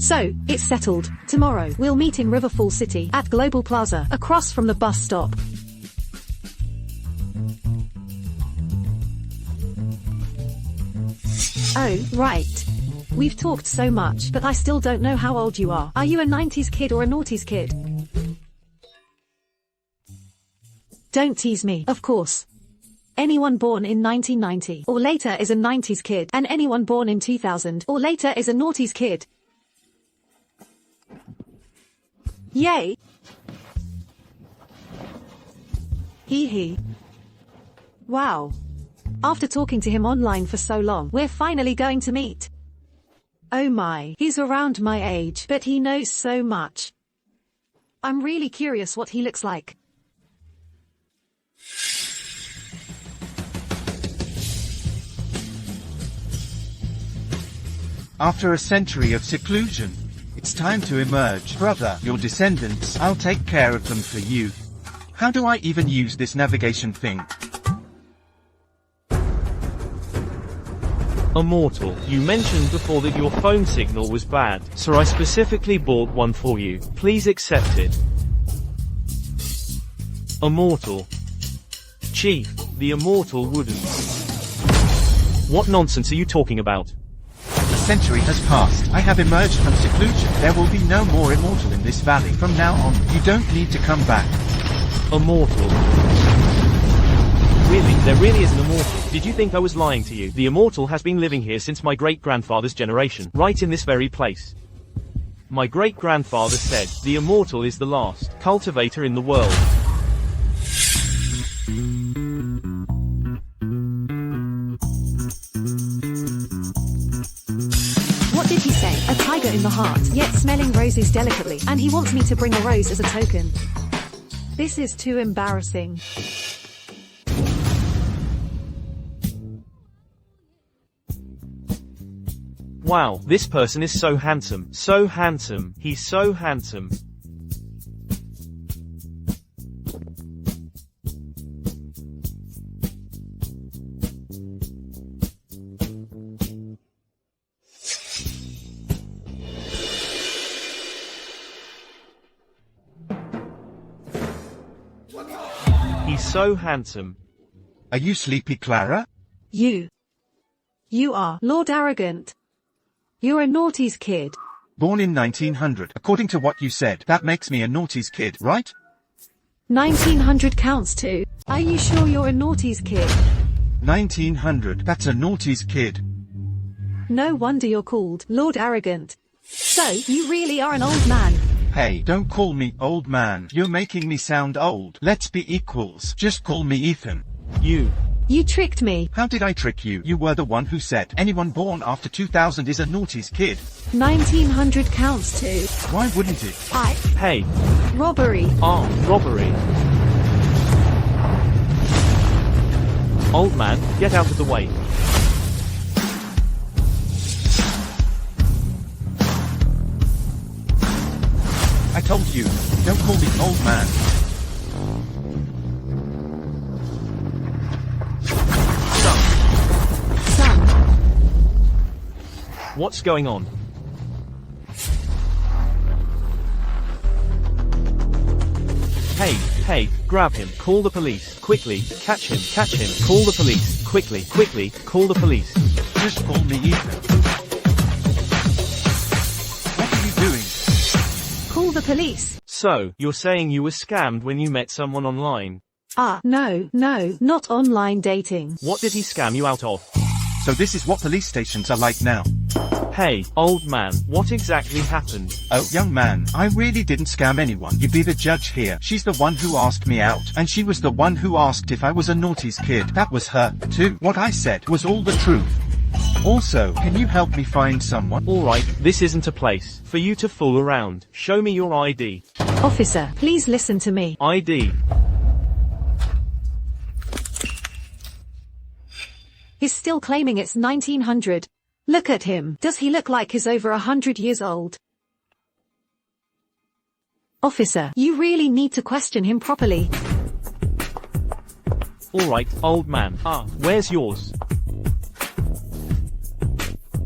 So, it's settled. Tomorrow, we'll meet in Riverfall City, at Global Plaza, across from the bus stop. Oh, right. We've talked so much, but I still don't know how old you are. Are you a 90s kid or a noughties kid? Don't tease me. Of course. Anyone born in 1990 or later is a 90s kid, and anyone born in 2000 or later is a noughties kid. Yay! Hee hee. Wow. After talking to him online for so long, we're finally going to meet. Oh my, he's around my age, but he knows so much. I'm really curious what he looks like. After a century of seclusion, it's time to emerge. Brother, your descendants, I'll take care of them for you. How do I even use this navigation thing? Immortal, you mentioned before that your phone signal was bad, so I specifically bought one for you. Please accept it. Immortal. Chief, the Immortal wouldn't. What nonsense are you talking about? A century has passed. I have emerged from seclusion. There will be no more Immortal in this valley. From now on, you don't need to come back. Immortal. Really, there really is an Immortal. Did you think I was lying to you? The Immortal has been living here since my great-grandfather's generation, right in this very place. My great-grandfather said, the Immortal is the last cultivator in the world. What did he say? A tiger in the heart, yet smelling roses delicately, and he wants me to bring a rose as a token. This is too embarrassing. Wow, this person is so handsome. So handsome. He's so handsome. He's so handsome. Are you sleepy, Clara? You are Lord Arrogant. You're a naughties kid. Born in 1900, according to what you said. That makes me a naughties kid, right? 1900 counts too. Are you sure you're a naughties kid? 1900, that's a naughties kid. No wonder you're called Lord Arrogant. So, you really are an old man. Hey, don't call me old man. You're making me sound old. Let's be equals. Just call me Ethan. You tricked me. How did I trick you? You were the one who said anyone born after 2000 is a naughties kid. 1900 counts too. Why wouldn't it? Hey. Robbery. Robbery. Old man, get out of the way. I told you, don't call me old man. Son. What's going on? Hey, grab him, call the police, quickly, catch him, call the police, quickly, call the police. Just call me Ethan. What are you doing? Call the police. So, you're saying you were scammed when you met someone online? No, not online dating. What did he scam you out of? So this is what police stations are like now. Hey, old man, what exactly happened? Oh, young man, I really didn't scam anyone. You be the judge here. She's the one who asked me out, and she was the one who asked if I was a naughties kid. That was her, too. What I said was all the truth. Also, can you help me find someone? Alright, this isn't a place for you to fool around. Show me your ID. Officer, please listen to me. ID. He's still claiming it's 1900. Look at him. Does he look like he's over 100 years old? Officer, you really need to question him properly. Alright, old man. Where's yours?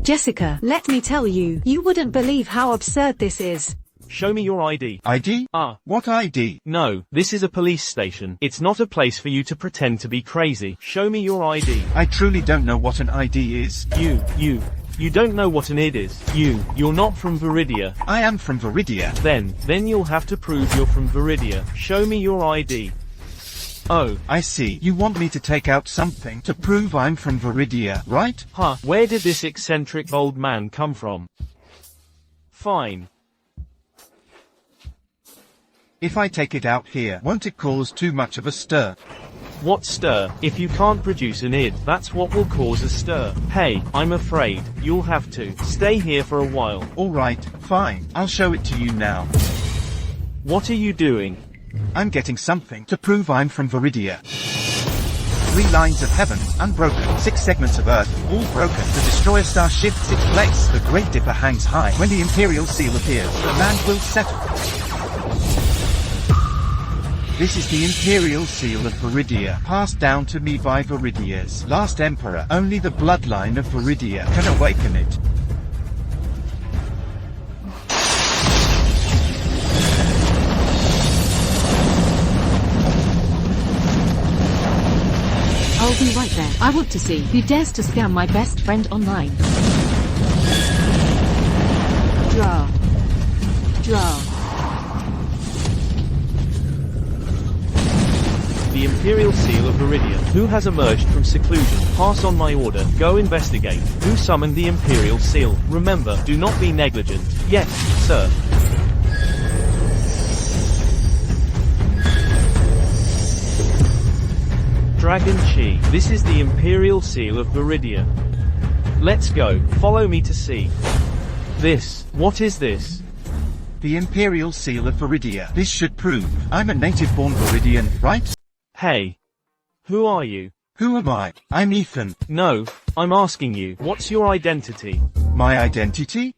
Jessica, let me tell you, you wouldn't believe how absurd this is. Show me your ID. ID? What ID? No, this is a police station. It's not a place for you to pretend to be crazy. Show me your ID. I truly don't know what an ID is. You don't know what an ID is. You're not from Viridia. I am from Viridia. Then you'll have to prove you're from Viridia. Show me your ID. Oh, I see. You want me to take out something to prove I'm from Viridia, right? huh, where did this eccentric old man come from? Fine. If I take it out here, won't it cause too much of a stir? What stir? If you can't produce an ID, that's what will cause a stir. Hey, I'm afraid you'll have to stay here for a while. Alright, fine. I'll show it to you now. What are you doing? I'm getting something to prove I'm from Viridia. 3 lines of heaven, unbroken. 6 segments of earth, all broken. The destroyer star shifts its place. The Great Dipper hangs high. When the Imperial Seal appears, the land will settle. This is the Imperial Seal of Viridia, passed down to me by Viridia's last emperor. Only the bloodline of Viridia can awaken it. I'll be right there. I want to see who dares to scam my best friend online. Draw. The Imperial Seal of Viridia. Who has emerged from seclusion? Pass on my order. Go investigate. Who summoned the Imperial Seal? Remember, do not be negligent. Yes, sir. Dragon Chi. This is the Imperial Seal of Viridia. Let's go. Follow me to see. This. What is this? The Imperial Seal of Viridia. This should prove I'm a native-born Viridian, right? Hey. Who are you? Who am I? I'm Ethan. No, I'm asking you, what's your identity? My identity?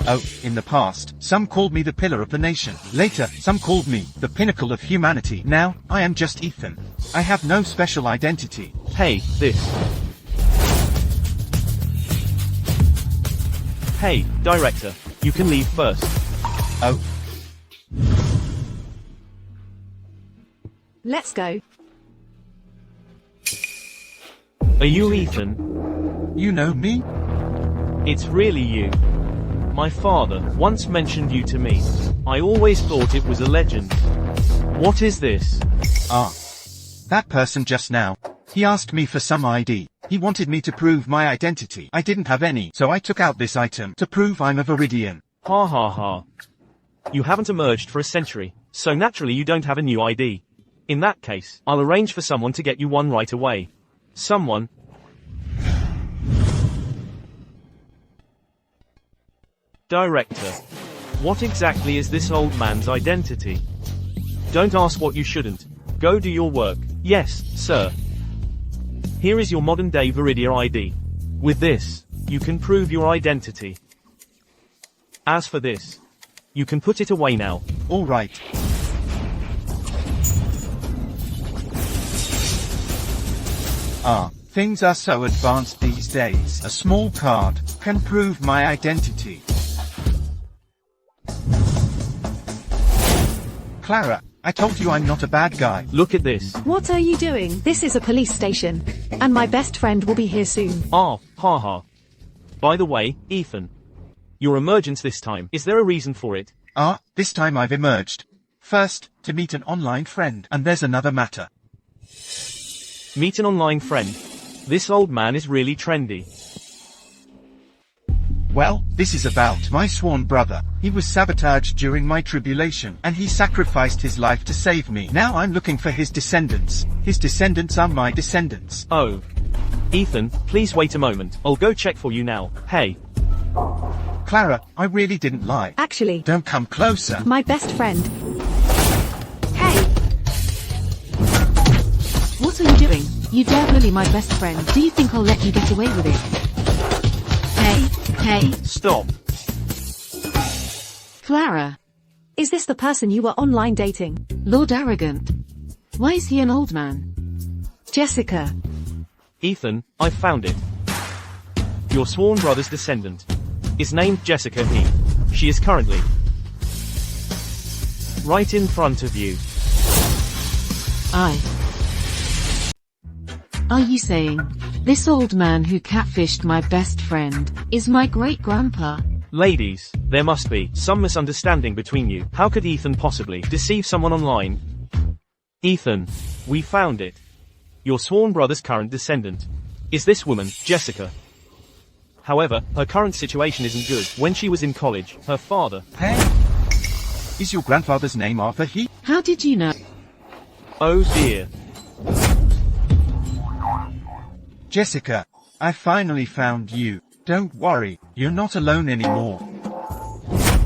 Oh, in the past, some called me the pillar of the nation. Later, some called me the pinnacle of humanity. Now, I am just Ethan. I have no special identity. Hey, this. Hey, director, you can leave first. Oh. Let's go. Are you Ethan? You know me? It's really you. My father once mentioned you to me. I always thought it was a legend. What is this? Ah. That person just now. He asked me for some ID. He wanted me to prove my identity. I didn't have any, so I took out this item to prove I'm a Viridian. Ha ha ha. You haven't emerged for a century, so naturally you don't have a new ID. In that case, I'll arrange for someone to get you one right away. Someone. Director. What exactly is this old man's identity? Don't ask what you shouldn't. Go do your work. Yes, sir. Here is your modern-day Viridia ID. With this, you can prove your identity. As for this, you can put it away now. All right. Ah, things are so advanced these days. A small card can prove my identity. Clara, I told you I'm not a bad guy. Look at this. What are you doing? This is a police station. And my best friend will be here soon. Ah, ha ha. By the way, Ethan. Your emergence this time, is there a reason for it? Ah, this time I've emerged. First, to meet an online friend, and there's another matter. Meet an online friend. This old man is really trendy. Well, this is about my sworn brother. He was sabotaged during my tribulation, and he sacrificed his life to save me. Now I'm looking for his descendants. His descendants are my descendants. Oh. Ethan, please wait a moment. I'll go check for you now. Hey. Clara, I really didn't lie. Actually, Don't come closer. my best friend. Hey! What are you doing? You dare bully my best friend. Do you think I'll let you get away with it? Hey. Stop. Clara. Is this the person you were online dating? Lord Arrogant. Why is he an old man? Jessica. Ethan, I found it. Your sworn brother's descendant is named Jessica He. She is currently right in front of you. Are you saying this old man who catfished my best friend is my great-grandpa? Ladies, there must be some misunderstanding between you. How could Ethan possibly deceive someone online? Ethan, we found it. Your sworn brother's current descendant is this woman, Jessica. However, her current situation isn't good. When she was in college, her father... Hey? Is your grandfather's name Arthur He? How did you know? Oh dear. Jessica, I finally found you. Don't worry, you're not alone anymore.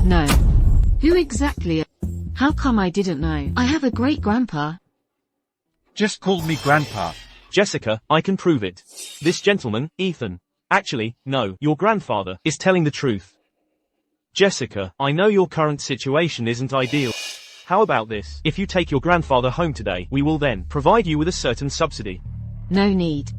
No. Who exactly? How come I didn't know? I have a great-grandpa. Just call me Grandpa. Jessica, I can prove it. This gentleman, Ethan. Actually, no, your grandfather is telling the truth. Jessica, I know your current situation isn't ideal. How about this? If you take your grandfather home today, we will then provide you with a certain subsidy. No need.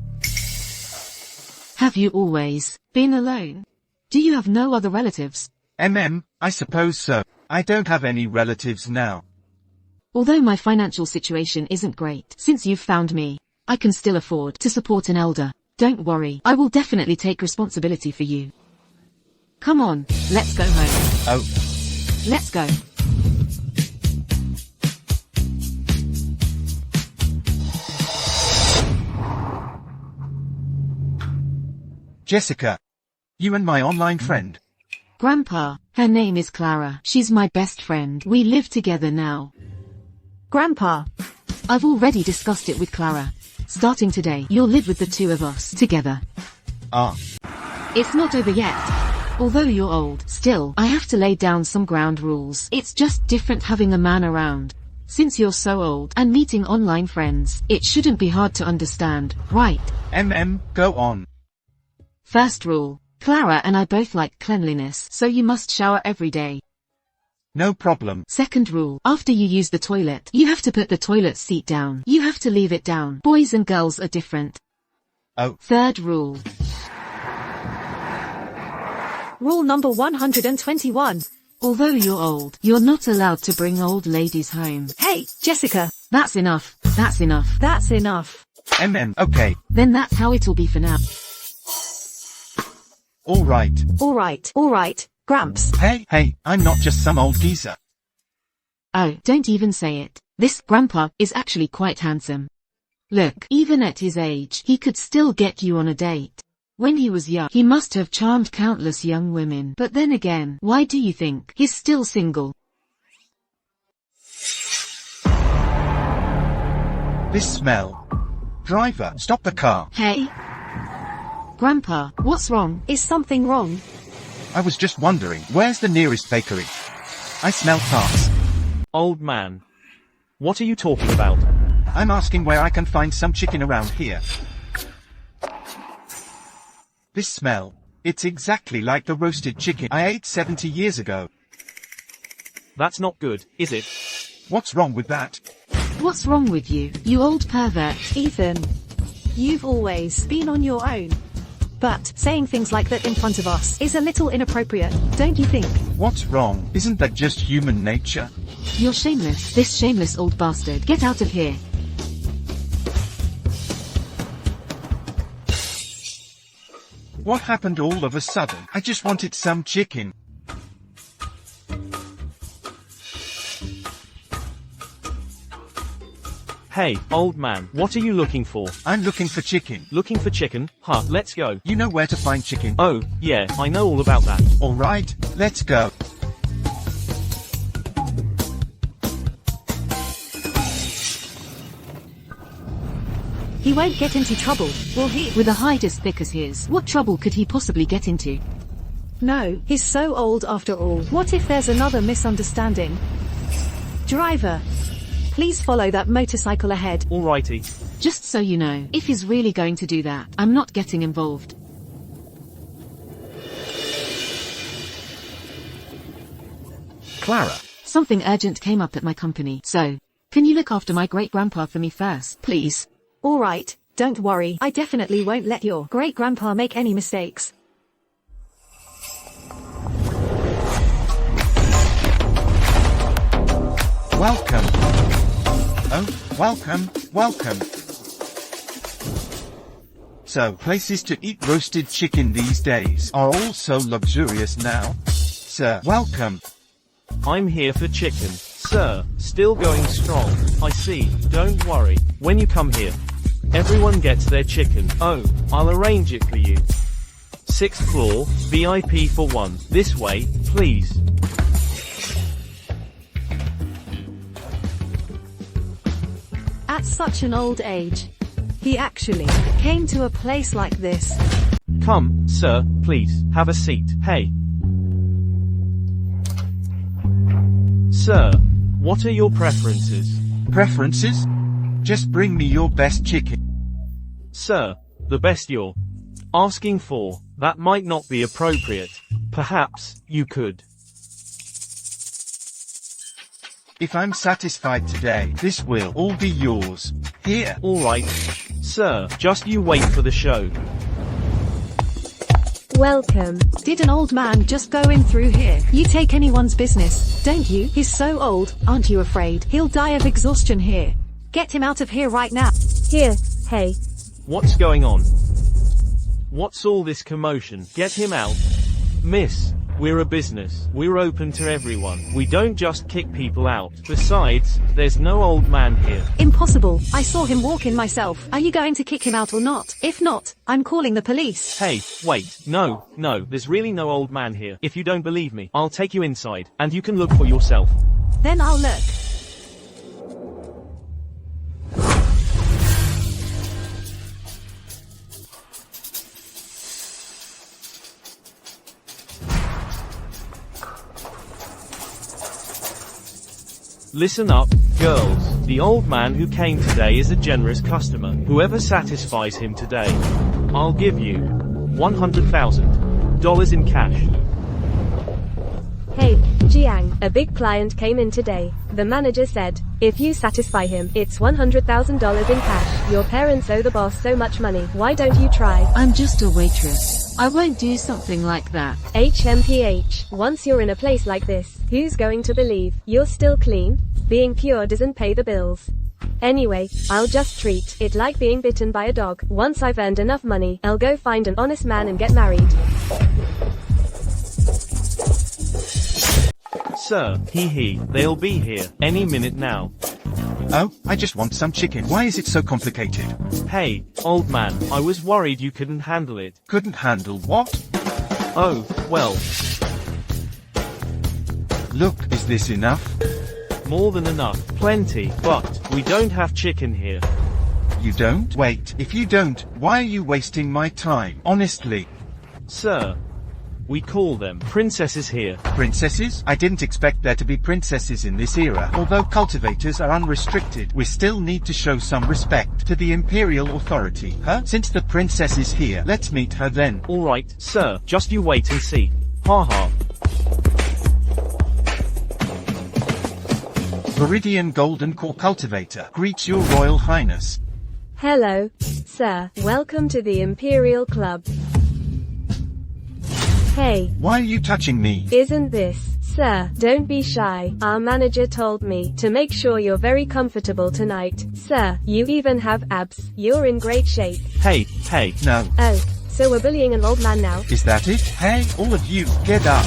Have you always been alone? Do you have no other relatives? I suppose so. I don't have any relatives now. Although my financial situation isn't great, since you've found me, I can still afford to support an elder. Don't worry, I will definitely take responsibility for you. Come on, let's go home. Oh. Let's go. Jessica. You and my online friend. Grandpa, her name is Clara. She's my best friend. We live together now. Grandpa. I've already discussed it with Clara. Starting today, you'll live with the two of us together. Ah. It's not over yet. Although you're old, still, I have to lay down some ground rules. It's just different having a man around. Since you're so old and meeting online friends, it shouldn't be hard to understand, right? Go on. First rule. Clara and I both like cleanliness, so you must shower every day. No problem. Second rule. After you use the toilet, you have to put the toilet seat down. You have to leave it down. Boys and girls are different. Oh. Third rule. Rule number 121. Although you're old, you're not allowed to bring old ladies home. Hey, Jessica. That's enough. That's enough. That's enough. Okay. Then that's how it'll be for now. Alright, Gramps. Hey, I'm not just some old geezer. Oh, don't even say it. This grandpa is actually quite handsome. Look, even at his age, he could still get you on a date. When he was young, he must have charmed countless young women. But then again, why do you think he's still single? This smell. Driver, stop the car. Hey? Grandpa, what's wrong? Is something wrong? I was just wondering, where's the nearest bakery? I smell tarts. Old man. What are you talking about? I'm asking where I can find some chicken around here. This smell. It's exactly like the roasted chicken I ate 70 years ago. That's not good, is it? What's wrong with that? What's wrong with you, you old pervert? Ethan. You've always been on your own. But saying things like that in front of us is a little inappropriate, don't you think? What's wrong? Isn't that just human nature? You're shameless. This shameless old bastard. Get out of here. What happened all of a sudden? I just wanted some chicken. Hey, old man, what are you looking for? I'm looking for chicken. Looking for chicken? Huh, let's go. You know where to find chicken? Oh, yeah, I know all about that. Alright, let's go. He won't get into trouble, will he? With a hide as thick as his, what trouble could he possibly get into? No, he's so old after all. What if there's another misunderstanding? Driver. Please follow that motorcycle ahead. Alrighty. Just so you know, if he's really going to do that, I'm not getting involved. Clara. Something urgent came up at my company, so can you look after my great-grandpa for me first, please? Alright, don't worry. I definitely won't let your great-grandpa make any mistakes. Welcome. Oh, welcome. So, places to eat roasted chicken these days are all so luxurious now. Sir, welcome. I'm here for chicken, sir. Still going strong. I see. Don't worry. When you come here, everyone gets their chicken. Oh, I'll arrange it for you. 6th floor, VIP for 1. This way, please. At such an old age, he actually came to a place like this. Come, sir, please, have a seat. Hey. Sir, what are your preferences? Preferences? Just bring me your best chicken. Sir, the best you're asking for, that might not be appropriate. Perhaps, you could. If I'm satisfied today, this will all be yours. Here. Alright. Sir, just you wait for the show. Welcome. Did an old man just go in through here? You take anyone's business, don't you? He's so old, aren't you afraid? He'll die of exhaustion here. Get him out of here right now. Here, hey. What's going on? What's all this commotion? Get him out. Miss, we're a business. We're open to everyone. We don't just kick people out. Besides, there's no old man here. Impossible. I saw him walk in myself. Are you going to kick him out or not? If not, I'm calling the police. Hey, wait. No, there's really no old man here. If you don't believe me, I'll take you inside, and you can look for yourself. Then I'll look. Listen up, girls. The old man who came today is a generous customer. Whoever satisfies him today, I'll give you $100,000 in cash. Hey, Jiang, a big client came in today. The manager said, if you satisfy him, it's $100,000 in cash. Your parents owe the boss so much money. Why don't you try? I'm just a waitress. I won't do something like that. HMPH. Once you're in a place like this, who's going to believe you're still clean? Being pure doesn't pay the bills. Anyway, I'll just treat it like being bitten by a dog. Once I've earned enough money, I'll go find an honest man and get married. Sir, they'll be here any minute now. Oh, I just want some chicken. Why is it so complicated? Hey, old man, I was worried you couldn't handle it. Couldn't handle what? Oh, well. Look, is this enough? More than enough. Plenty. But, we don't have chicken here. You don't? Wait, if you don't, why are you wasting my time? Honestly. Sir, we call them princesses here. Princesses? I didn't expect there to be princesses in this era. Although cultivators are unrestricted, we still need to show some respect to the imperial authority. Huh? Since the princess is here, let's meet her then. Alright, sir, just you wait and see. Ha. Viridian Golden Core Cultivator greets your Royal Highness. Hello, sir. Welcome to the Imperial Club. Hey. Why are you touching me? Isn't this, sir? Don't be shy. Our manager told me to make sure you're very comfortable tonight. Sir, you even have abs. You're in great shape. Hey. No. Oh, so we're bullying an old man now? Is that it? Hey, all of you, get up.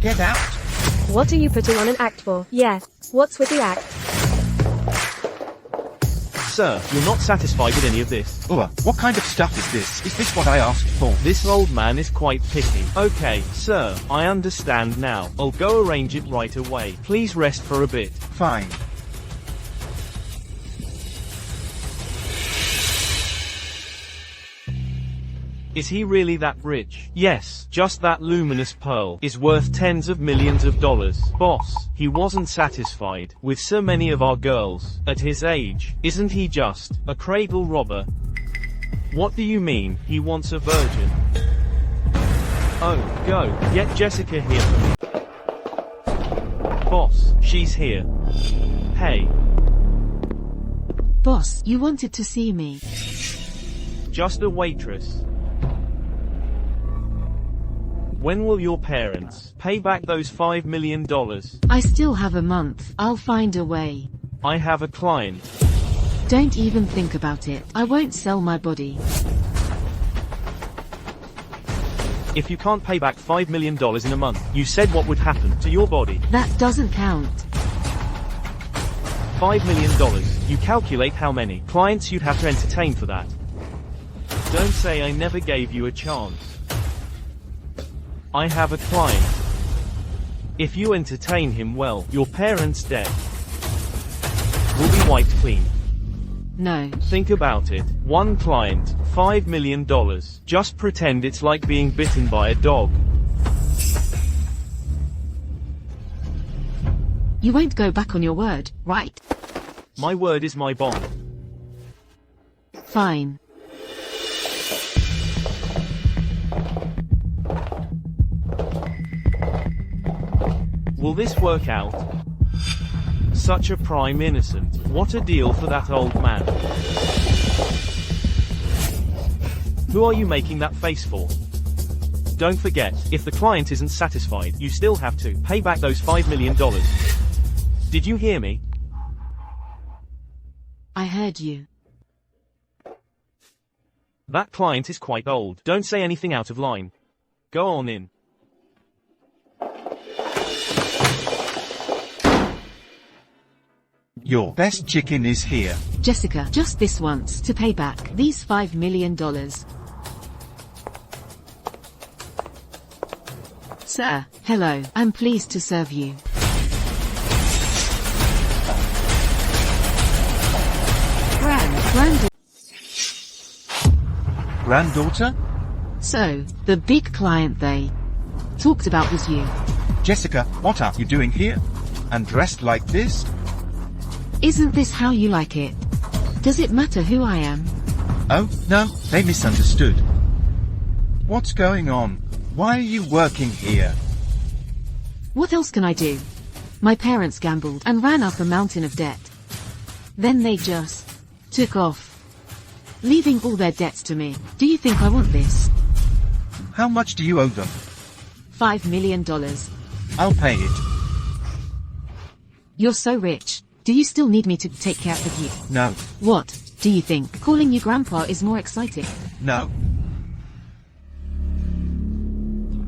Get out. What are you putting on an act for? Yeah, what's with the act? Sir, you're not satisfied with any of this. What kind of stuff is this? Is this what I asked for? This old man is quite picky. Okay, sir, I understand now. I'll go arrange it right away. Please rest for a bit. Fine. Is he really that rich? Yes, just that luminous pearl is worth tens of millions of dollars. Boss, he wasn't satisfied with so many of our girls at his age. Isn't he just a cradle robber? What do you mean, he wants a virgin? Oh, go, get Jessica here for me. Boss, she's here. Hey. Boss, you wanted to see me. Just a waitress. When will your parents pay back those $5 million? I still have a month. I'll find a way. I have a client. Don't even think about it. I won't sell my body. If you can't pay back $5 million in a month, you said what would happen to your body. That doesn't count. $5 million. You calculate how many clients you'd have to entertain for that. Don't say I never gave you a chance. I have a client. If you entertain him well, your parents' debt will be wiped clean. No. Think about it. One client, $5 million. Just pretend it's like being bitten by a dog. You won't go back on your word, right? My word is my bond. Fine. Will this work out? Such a prime innocent. What a deal for that old man. Who are you making that face for? Don't forget, if the client isn't satisfied, you still have to pay back those $5 million. Did you hear me? I heard you. That client is quite old. Don't say anything out of line. Go on in. Your best chicken is here. Jessica, just this once, to pay back these $5 million. Sir, hello, I'm pleased to serve you. Granddaughter? So, the big client they talked about was you. Jessica, what are you doing here? And dressed like this? Isn't this how you like it? Does it matter who I am? Oh, no, they misunderstood. What's going on? Why are you working here? What else can I do? My parents gambled and ran up a mountain of debt. Then they just took off, leaving all their debts to me. Do you think I want this? How much do you owe them? $5 million. I'll pay it. You're so rich. Do you still need me to take care of you? No. What? Do you think calling you grandpa is more exciting? No.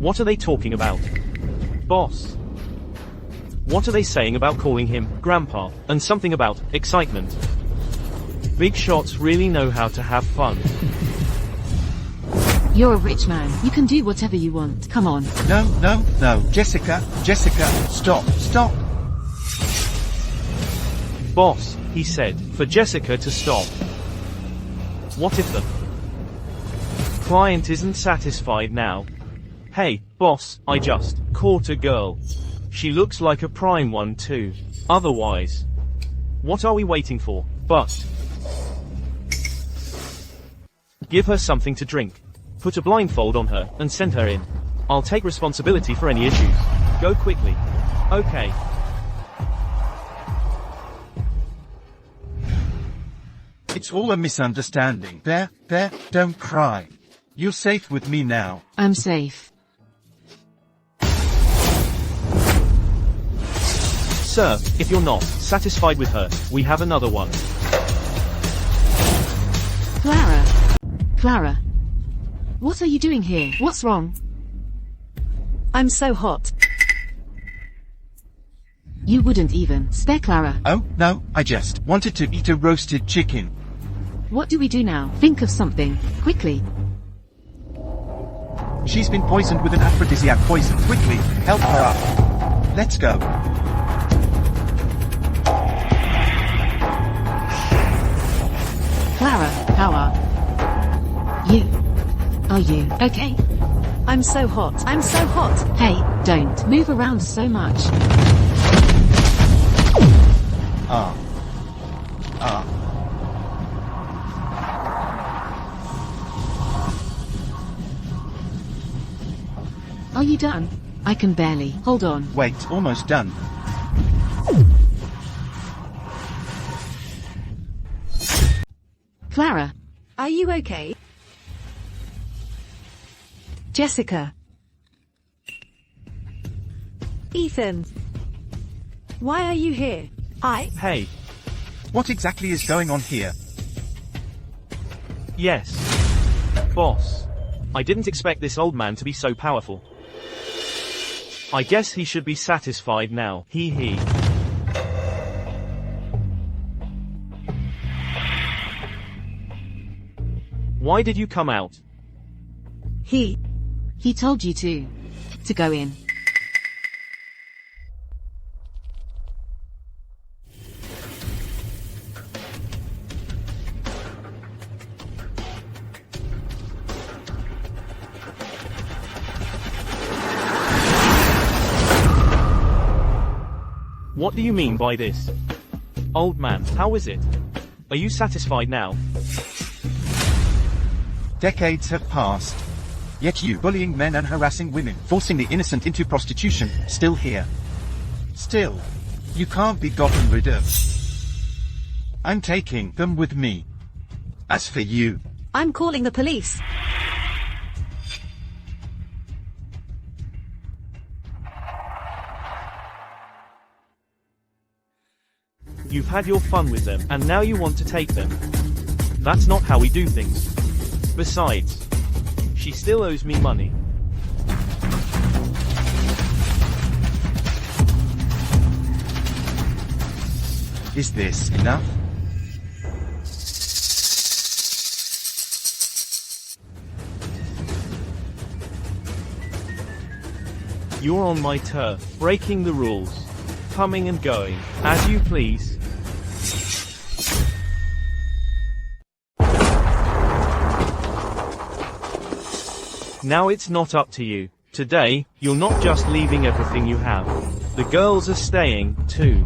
What are they talking about? Boss. What are they saying about calling him grandpa, and something about excitement? Big shots really know how to have fun. You're a rich man. You can do whatever you want. Come on. No, no, no. Jessica, stop, stop. Boss, he said, for Jessica to stop. What if the client isn't satisfied now? Hey, boss, I just caught a girl. She looks like a prime one too. Otherwise, what are we waiting for? But give her something to drink. Put a blindfold on her and send her in. I'll take responsibility for any issues. Go quickly. Okay. It's all a misunderstanding. There, don't cry. You're safe with me now. I'm safe. Sir, if you're not satisfied with her, we have another one. Clara, what are you doing here? What's wrong? I'm so hot. You wouldn't even spare Clara. Oh, no, I just wanted to eat a roasted chicken. What do we do now? Think of something, quickly. She's been poisoned with an aphrodisiac poison. Quickly, help her up. Let's go. Clara, how are you? Are you okay? I'm so hot. I'm so hot. Hey, don't move around so much. Are you done? I can barely. Hold on. Wait, almost done. Clara, Are you okay? Jessica. Ethan. Why are you here? Hey. What exactly is going on here? Yes. Boss. I didn't expect this old man to be so powerful. I guess he should be satisfied now. He. Why did you come out? He told you to go in. What do you mean by this? Old man, how is it? Are you satisfied now? Decades have passed. Yet you, bullying men and harassing women, forcing the innocent into prostitution, still here. Still, you can't be gotten rid of. I'm taking them with me. As for you, I'm calling the police. You've had your fun with them, and now you want to take them. That's not how we do things. Besides, she still owes me money. is this enough? You're on my turf, breaking the rules. Coming and going, as you please. Now it's not up to you. Today, you're not just leaving everything you have. The girls are staying, too.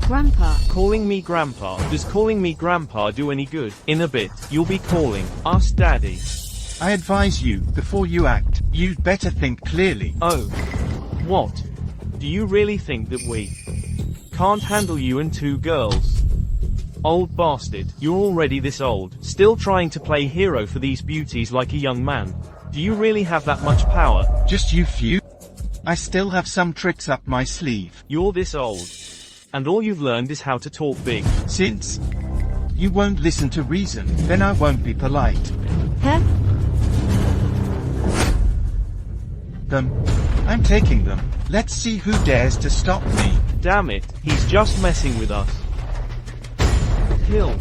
Grandpa. Calling me Grandpa. Does calling me Grandpa do any good? In a bit, you'll be calling us Daddy. I advise you, before you act, you'd better think clearly. Oh. What? Do you really think that we can't handle you and two girls? Old bastard, you're already this old, still trying to play hero for these beauties like a young man. Do you really have that much power? Just you few? I still have some tricks up my sleeve. You're this old. And all you've learned is how to talk big. Since you won't listen to reason, then I won't be polite. Huh? I'm taking them. Let's see who dares to stop me. Damn it, he's just messing with us. Kill.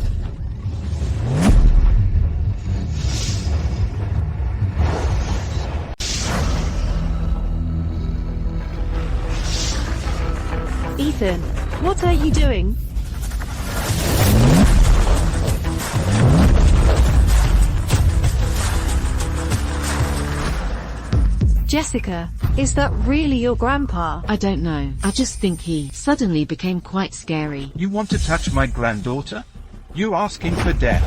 Ethan, what are you doing? Jessica, is that really your grandpa? I don't know. I just think he suddenly became quite scary. You want to touch my granddaughter? You're asking for death.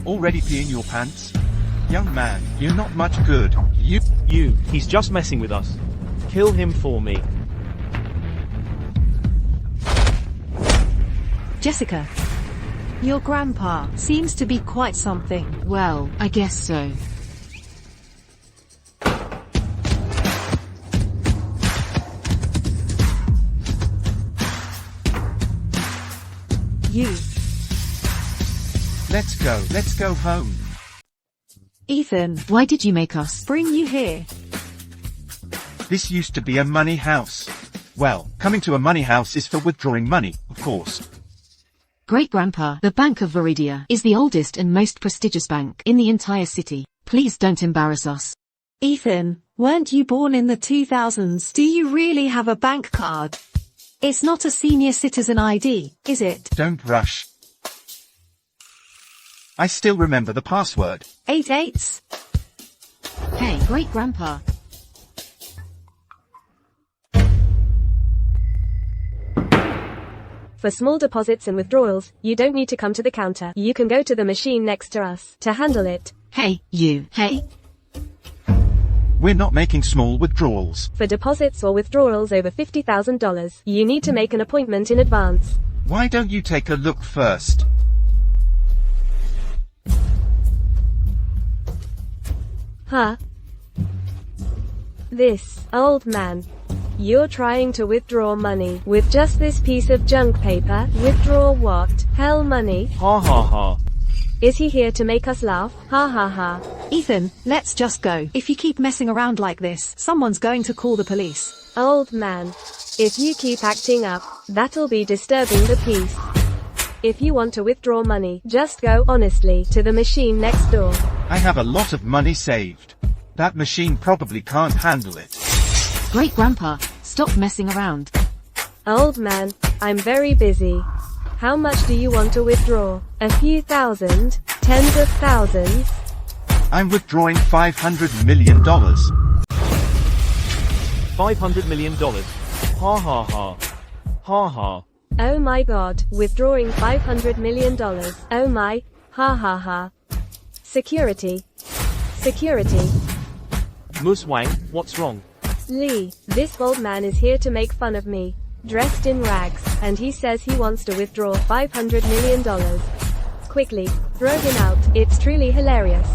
Already peeing your pants? Young man, you're not much good. He's just messing with us. Kill him for me. Jessica, your grandpa seems to be quite something. Well, I guess so. You. Let's go home. Ethan, Why did you make us? bring you here. This used to be a money house. Well, coming to a money house is for withdrawing money, of course. Great-grandpa, the Bank of Viridia is the oldest and most prestigious bank in the entire city. Please don't embarrass us. Ethan, weren't you born in the 2000s? Do you really have a bank card? It's not a senior citizen ID, is it? Don't rush. I still remember the password. 88s? Hey, great-grandpa. For small deposits and withdrawals, you don't need to come to the counter. You can go to the machine next to us to handle it. Hey, you. Hey. We're not making small withdrawals. For deposits or withdrawals over $50,000, you need to make an appointment in advance. Why don't you take a look first? Huh? This, old man. You're trying to withdraw money with just this piece of junk paper? Withdraw what? Hell money? Ha ha ha. Is he here to make us laugh? Ha ha ha. Ethan, let's just go. If you keep messing around like this, someone's going to call the police. Old man. If you keep acting up, that'll be disturbing the peace. If you want to withdraw money, just go honestly to the machine next door. I have a lot of money saved. That machine probably can't handle it. Great Grandpa, stop messing around. Old man, I'm very busy. How much do you want to withdraw? A few thousand? Tens of thousands? I'm withdrawing $500 million. $500 million. Ha ha ha. Ha ha. Oh my god, withdrawing $500 million. Oh my, ha ha ha. Security. Security. Mus Wang, what's wrong? Lee, this old man is here to make fun of me. Dressed in rags, and he says he wants to withdraw $500 million. Quickly, throw him out, it's truly hilarious.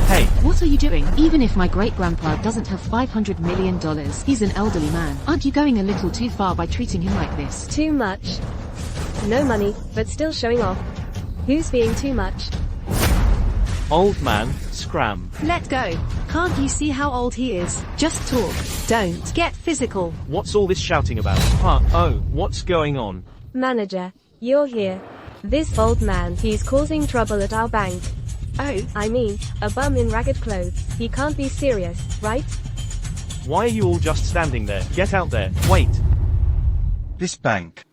Hey, What are you doing? Even if my great-grandpa doesn't have $500 million, he's an elderly man. Aren't you going a little too far by treating him like this? Too much. No money, but still showing off. Who's being too much? old man, scram. Let go. Can't you see how old he is? Just talk. Don't get physical. What's all this shouting about? Huh, oh, what's going on? Manager, you're here. This old man, he's causing trouble at our bank. Oh, I mean, a bum in ragged clothes. He can't be serious, right? Why are you all just standing there? Get out there, wait. This bank.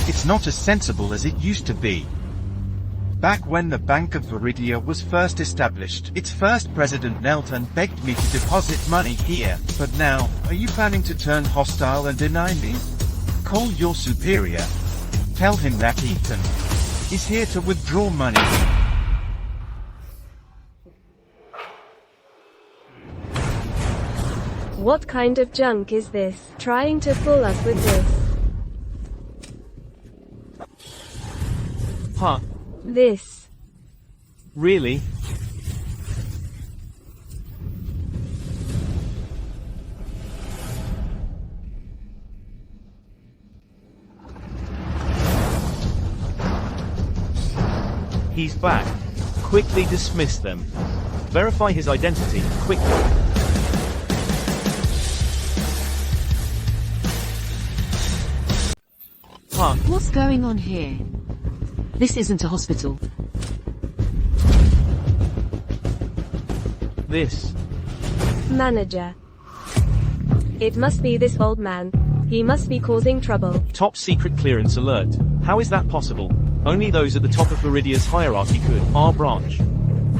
It's not as sensible as it used to be. Back when the Bank of Viridia was first established, its first president knelt and begged me to deposit money here. But now, are you planning to turn hostile and deny me? Call your superior. Tell him that Ethan is here to withdraw money. What kind of junk is this? Trying to fool us with this. Huh, This. really? He's back. Quickly dismiss them. Verify his identity, quickly. Huh, What's going on here? This isn't a hospital. this. Manager. It must be this old man. He must be causing trouble. Top secret clearance alert. How is that possible? Only those at the top of Viridia's hierarchy could. Our branch.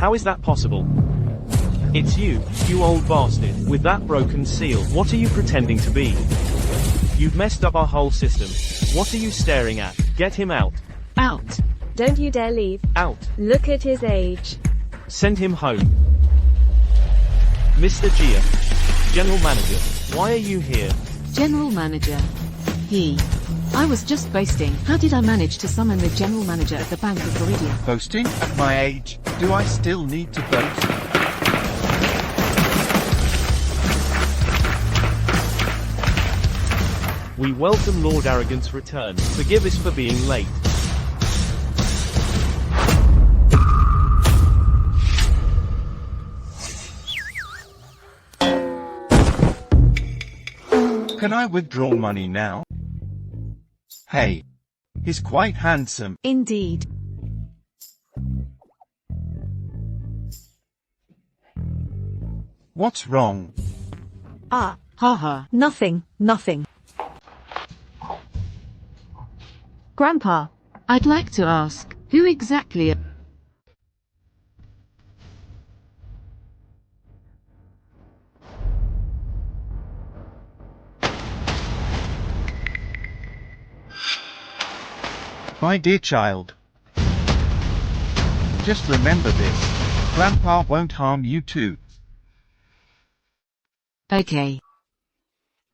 How is that possible? It's you old bastard, with that broken seal. What are you pretending to be? You've messed up our whole system. What are you staring at? Get him out. Out. Don't you dare leave. Out. Look at his age. Send him home. Mr. Gia. General Manager. Why are you here? General Manager. I was just boasting. How did I manage to summon the General Manager at the Bank of Viridia? Boasting? At my age, do I still need to boast? We welcome Lord Arrogant's return. Forgive us for being late. Can I withdraw money now? Hey. He's quite handsome. indeed. What's wrong? Ah, Haha. nothing. Grandpa, I'd like to ask, who exactly... My dear child. Just remember this. Grandpa won't harm you too. Okay.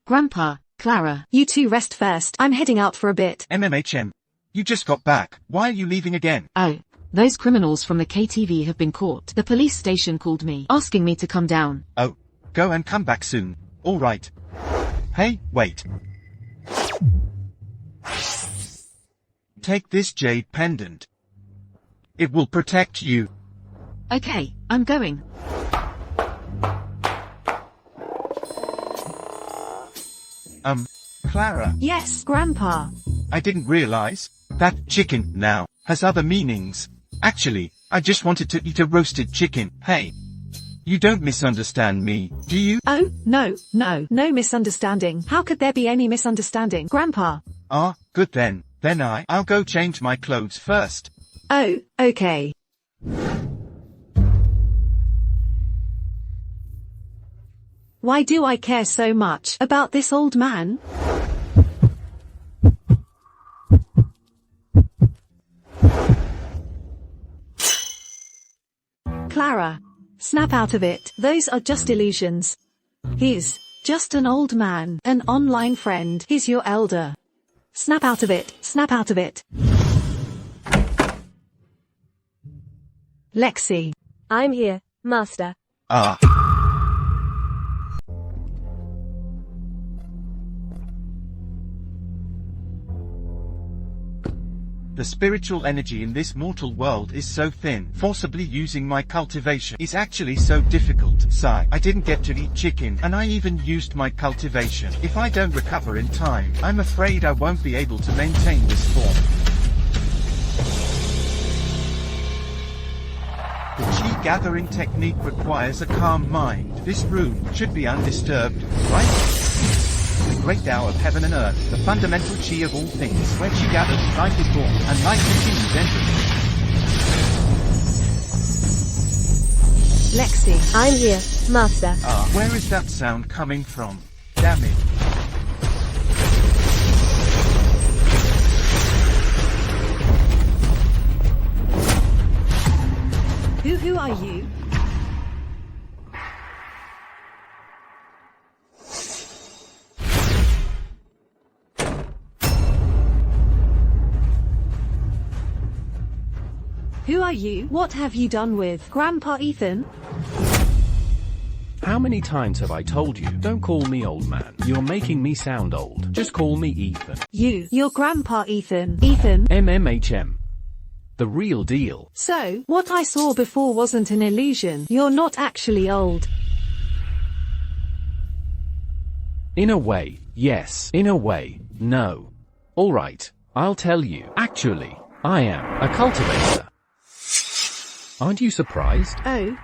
Grandpa, Clara. you two rest first. I'm heading out for a bit. MMHM. You just got back. Why are you leaving again? Oh, Those criminals from the KTV have been caught. The police station called me, asking me to come down. Oh, go and come back soon. All right. Hey, wait. Take this jade pendant. It will protect you. Okay, I'm going. Clara, Yes, Grandpa. I didn't realize that chicken now has other meanings. Actually, I just wanted to eat a roasted chicken. Hey, you don't misunderstand me, do you? Oh, no misunderstanding. How could there be any misunderstanding, Grandpa? Ah, good then. Then I'll go change my clothes first. Oh, okay. Why do I care so much about this old man? Clara, snap out of it. Those are just illusions. He's just an old man, an online friend. He's your elder. Snap out of it. Snap out of it. Lexi. I'm here, Master. Ah. The spiritual energy in this mortal world is so thin. Forcibly using my cultivation is actually so difficult. Sigh. I didn't get to eat chicken, and I even used my cultivation. If I don't recover in time, I'm afraid I won't be able to maintain this form. The chi gathering technique requires a calm mind. This room should be undisturbed, right? The great Tao of heaven and earth, the fundamental chi of all things, where chi gathers, life is born, and life continues endlessly. Lexi. I'm here, Master. Ah, where is that sound coming from? Damn it. Who are you? Who are you? What have you done with Grandpa Ethan? How many times have I told you, don't call me old man. You're making me sound old. Just call me Ethan. Your Grandpa Ethan. Ethan. MMHM. The real deal. So, what I saw before wasn't an illusion. You're not actually old. In a way, yes. In a way, no. Alright, I'll tell you. Actually, I am a cultivator. Aren't you surprised? Oh.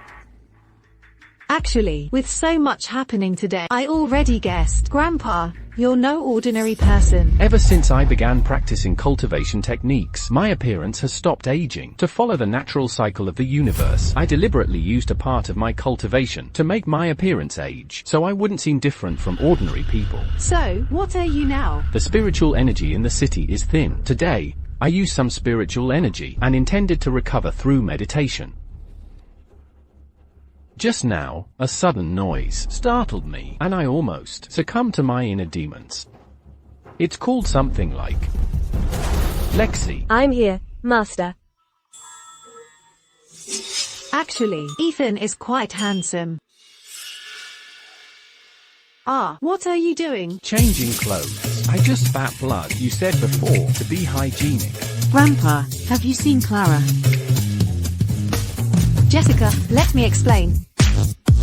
Actually, with so much happening today, I already guessed. Grandpa, you're no ordinary person. Ever since I began practicing cultivation techniques, my appearance has stopped aging. To follow the natural cycle of the universe, I deliberately used a part of my cultivation to make my appearance age, so I wouldn't seem different from ordinary people. So, what are you now? The spiritual energy in the city is thin. Today, I used some spiritual energy and intended to recover through meditation. Just now, a sudden noise startled me, and I almost succumbed to my inner demons. It's called something like Lexi. I'm here, Master. Actually, Ethan is quite handsome. Ah, what are you doing? Changing clothes. I just spat blood, you said before, to be hygienic. Grandpa, have you seen Clara? Jessica, let me explain.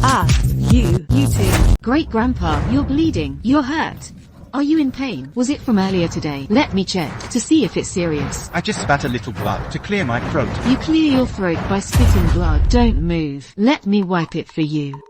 Ah, you two. Great Grandpa, you're bleeding. You're hurt. Are you in pain? Was it from earlier today? Let me check to see if it's serious. I just spat a little blood to clear my throat. You clear your throat by spitting blood. Don't move. Let me wipe it for you.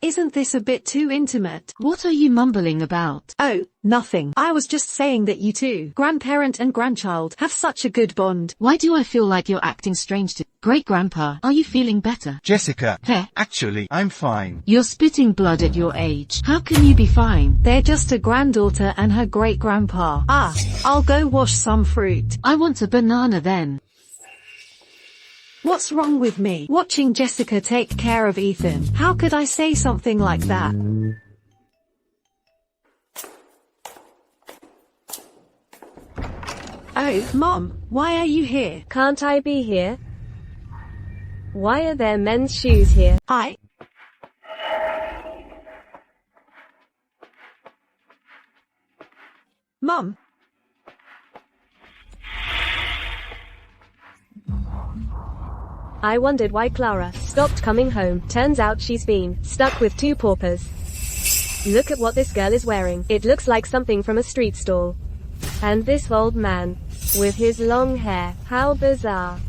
Isn't this a bit too intimate? What are you mumbling about? Oh, nothing. I was just saying that you two, grandparent and grandchild, have such a good bond. Why do I feel like you're acting strange to Great Grandpa? Are you feeling better? Jessica. Heh. Actually, I'm fine. You're spitting blood at your age. How can you be fine? They're just a granddaughter and her great grandpa. Ah, I'll go wash some fruit. I want a banana then. What's wrong with me? Watching Jessica take care of Ethan. How could I say something like that? Oh, Mom, why are you here? Can't I be here? Why are there men's shoes here? Mom. I wondered why Clara stopped coming home. Turns out she's been stuck with two paupers. Look at what this girl is wearing. It looks like something from a street stall. And this old man, with his long hair, how bizarre.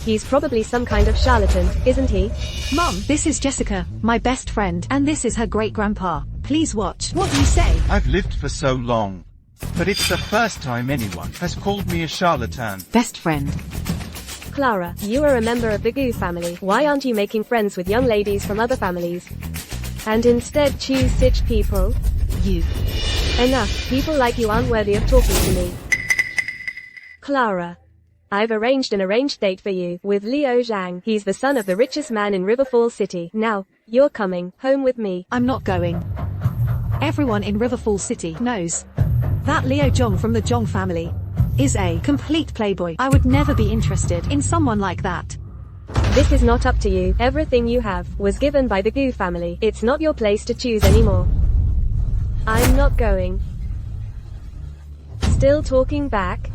He's probably some kind of charlatan, isn't he? Mom, this is Jessica, my best friend, and this is her great-grandpa. Please watch what you say. I've lived for so long, but it's the first time anyone has called me a charlatan. Best friend. Clara, you are a member of the Goo family. Why aren't you making friends with young ladies from other families? And instead choose such people? You. Enough, people like you aren't worthy of talking to me. Clara. I've arranged an date for you, with Leo Zhang. He's the son of the richest man in River Falls City. Now, you're coming home with me. I'm not going. Everyone in River Falls City knows that Leo Zhang from the Zhang family is a complete playboy. I would never be interested in someone like that. This is not up to you. Everything you have was given by the Goo family. It's not your place to choose anymore. I'm not going. Still talking back?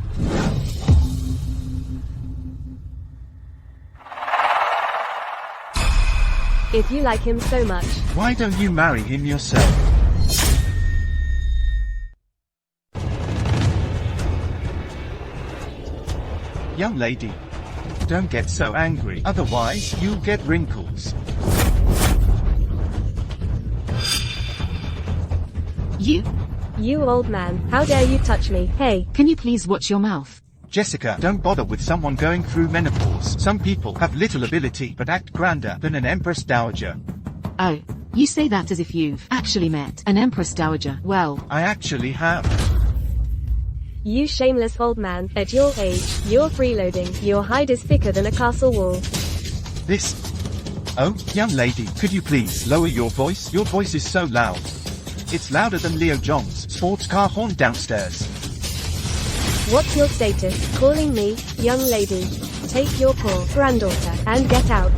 If you like him so much, Why don't you marry him yourself? Young lady, don't get so angry, otherwise you'll get wrinkles. You old man, how dare you touch me? Hey, Can you please watch your mouth? Jessica, don't bother with someone going through menopause. Some people have little ability but act grander than an empress dowager. Oh, you say that as if you've actually met an empress dowager. Well, I actually have. you shameless old man, at your age, you're freeloading, your hide is thicker than a castle wall. This... Oh, young lady, could you please lower your voice? Your voice is so loud. It's louder than Leo Zhang's sports car horn downstairs. What's your status? Calling me, young lady. Take your poor granddaughter, and get out.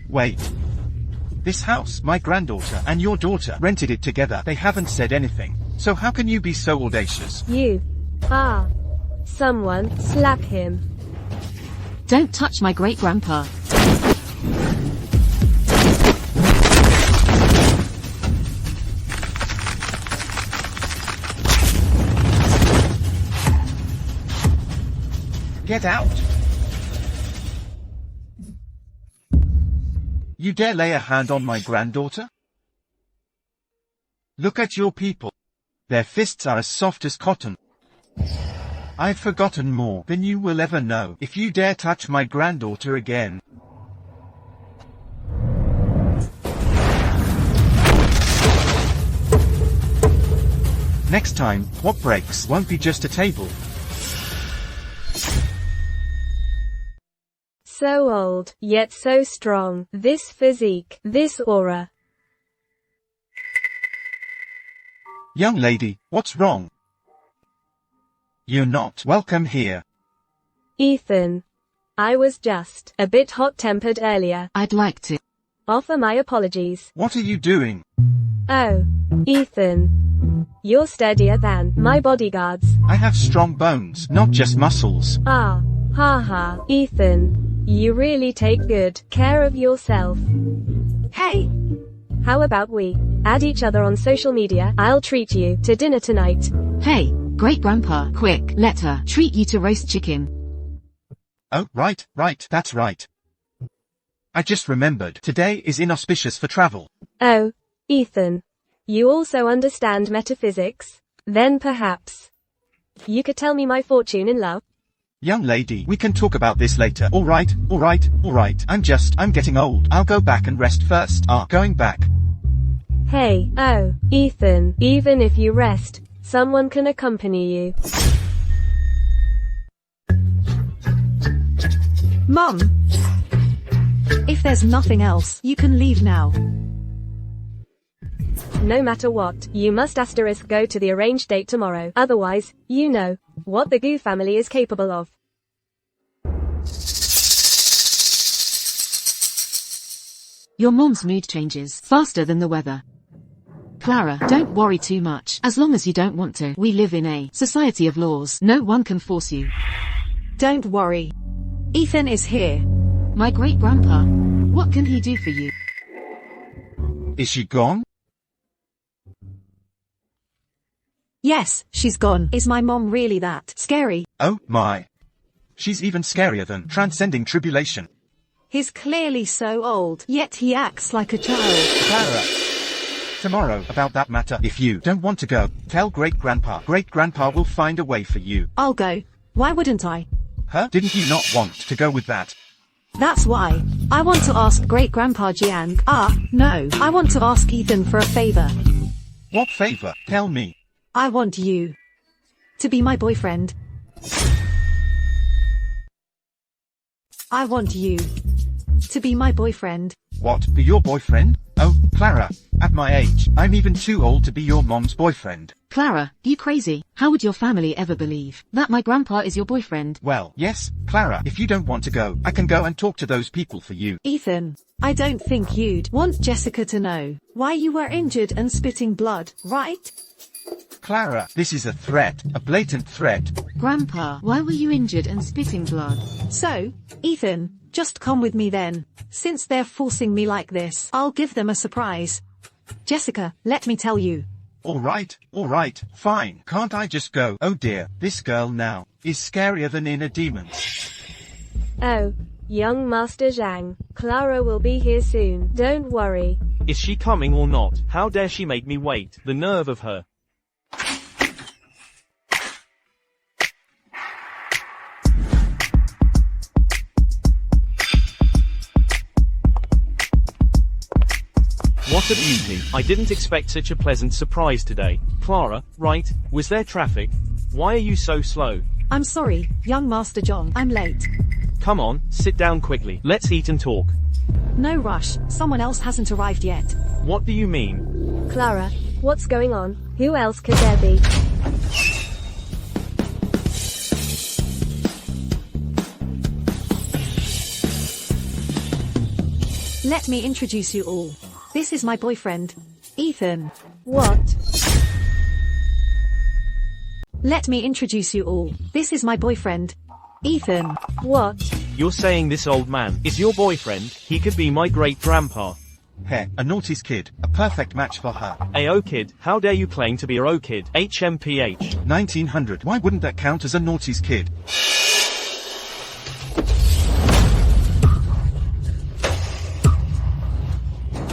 Wait. This house, my granddaughter and your daughter rented it together. They haven't said anything. So how can you be so audacious? You. Ah. Someone, slap him. don't touch my great-grandpa. Get out! You dare lay a hand on my granddaughter? Look at your people. Their fists are as soft as cotton. I've forgotten more than you will ever know if you dare touch my granddaughter again. Next time, what breaks won't be just a table. So old, yet so strong. This physique, this aura. Young lady, what's wrong? You're not welcome here. Ethan. I was just a bit hot-tempered earlier. I'd like to Offer my apologies. What are you doing? Oh, Ethan. You're sturdier than my bodyguards. I have strong bones, not just muscles. Ah, haha, Ethan. You really take good care of yourself. Hey! How about we add each other on social media? I'll treat you to dinner tonight. Hey, great-grandpa, quick, let her treat you to roast chicken. Oh, right, that's right. I just remembered, today is inauspicious for travel. Oh, Ethan. You also understand metaphysics? Then perhaps you could tell me my fortune in love? Young lady, we can talk about this later. Alright. I'm getting old. I'll go back and rest first. Going back. Hey, oh, Ethan, even if you rest, someone can accompany you. Mum! If there's nothing else, you can leave now. No matter what, you must ** go to the arranged date tomorrow. Otherwise, you know, what the Goo family is capable of. Your mom's mood changes faster than the weather. Clara, don't worry too much. As long as you don't want to. We live in a society of laws. No one can force you. Don't worry. Ethan is here. My great-grandpa. What can he do for you? Is she gone? Yes, she's gone. Is my mom really that scary? Oh my. She's even scarier than transcending tribulation. He's clearly so old, yet he acts like a child. Clara. Tomorrow, about that matter, if you don't want to go, tell great-grandpa. Great-grandpa will find a way for you. I'll go. Why wouldn't I? Huh? Didn't you not want to go with that? That's why. I want to ask great-grandpa Jiang. No. I want to ask Ethan for a favor. What favor? Tell me. I want you to be my boyfriend. I want you to be my boyfriend. What, be your boyfriend? Oh, Clara, at my age, I'm even too old to be your mom's boyfriend. Clara, you crazy? How would your family ever believe that my grandpa is your boyfriend? Well, yes, Clara, if you don't want to go, I can go and talk to those people for you. Ethan, I don't think you'd want Jessica to know why you were injured and spitting blood, right? Clara, this is a threat, a blatant threat. Grandpa, why were you injured and spitting blood? So, Ethan, just come with me then. Since they're forcing me like this, I'll give them a surprise. Jessica, let me tell you. Alright, fine. Can't I just go? Oh dear, this girl now is scarier than inner demons. Oh, young Master Zhang, Clara will be here soon, don't worry. Is she coming or not? How dare she make me wait? The nerve of her. What a beauty. I didn't expect such a pleasant surprise today. Clara, right, was there traffic? Why are you so slow? I'm sorry, young Master John, I'm late. Come on, sit down quickly. Let's eat and talk. No rush, someone else hasn't arrived yet. What do you mean? Clara, what's going on? Who else could there be? Let me introduce you all. This is my boyfriend, Ethan. What? Let me introduce you all. This is my boyfriend, Ethan. What? You're saying this old man is your boyfriend? He could be my great-grandpa. Heh, a naughty's kid, a perfect match for her. Ayo kid, how dare you claim to be a kid? HMPH. 1900, why wouldn't that count as a naughty's kid?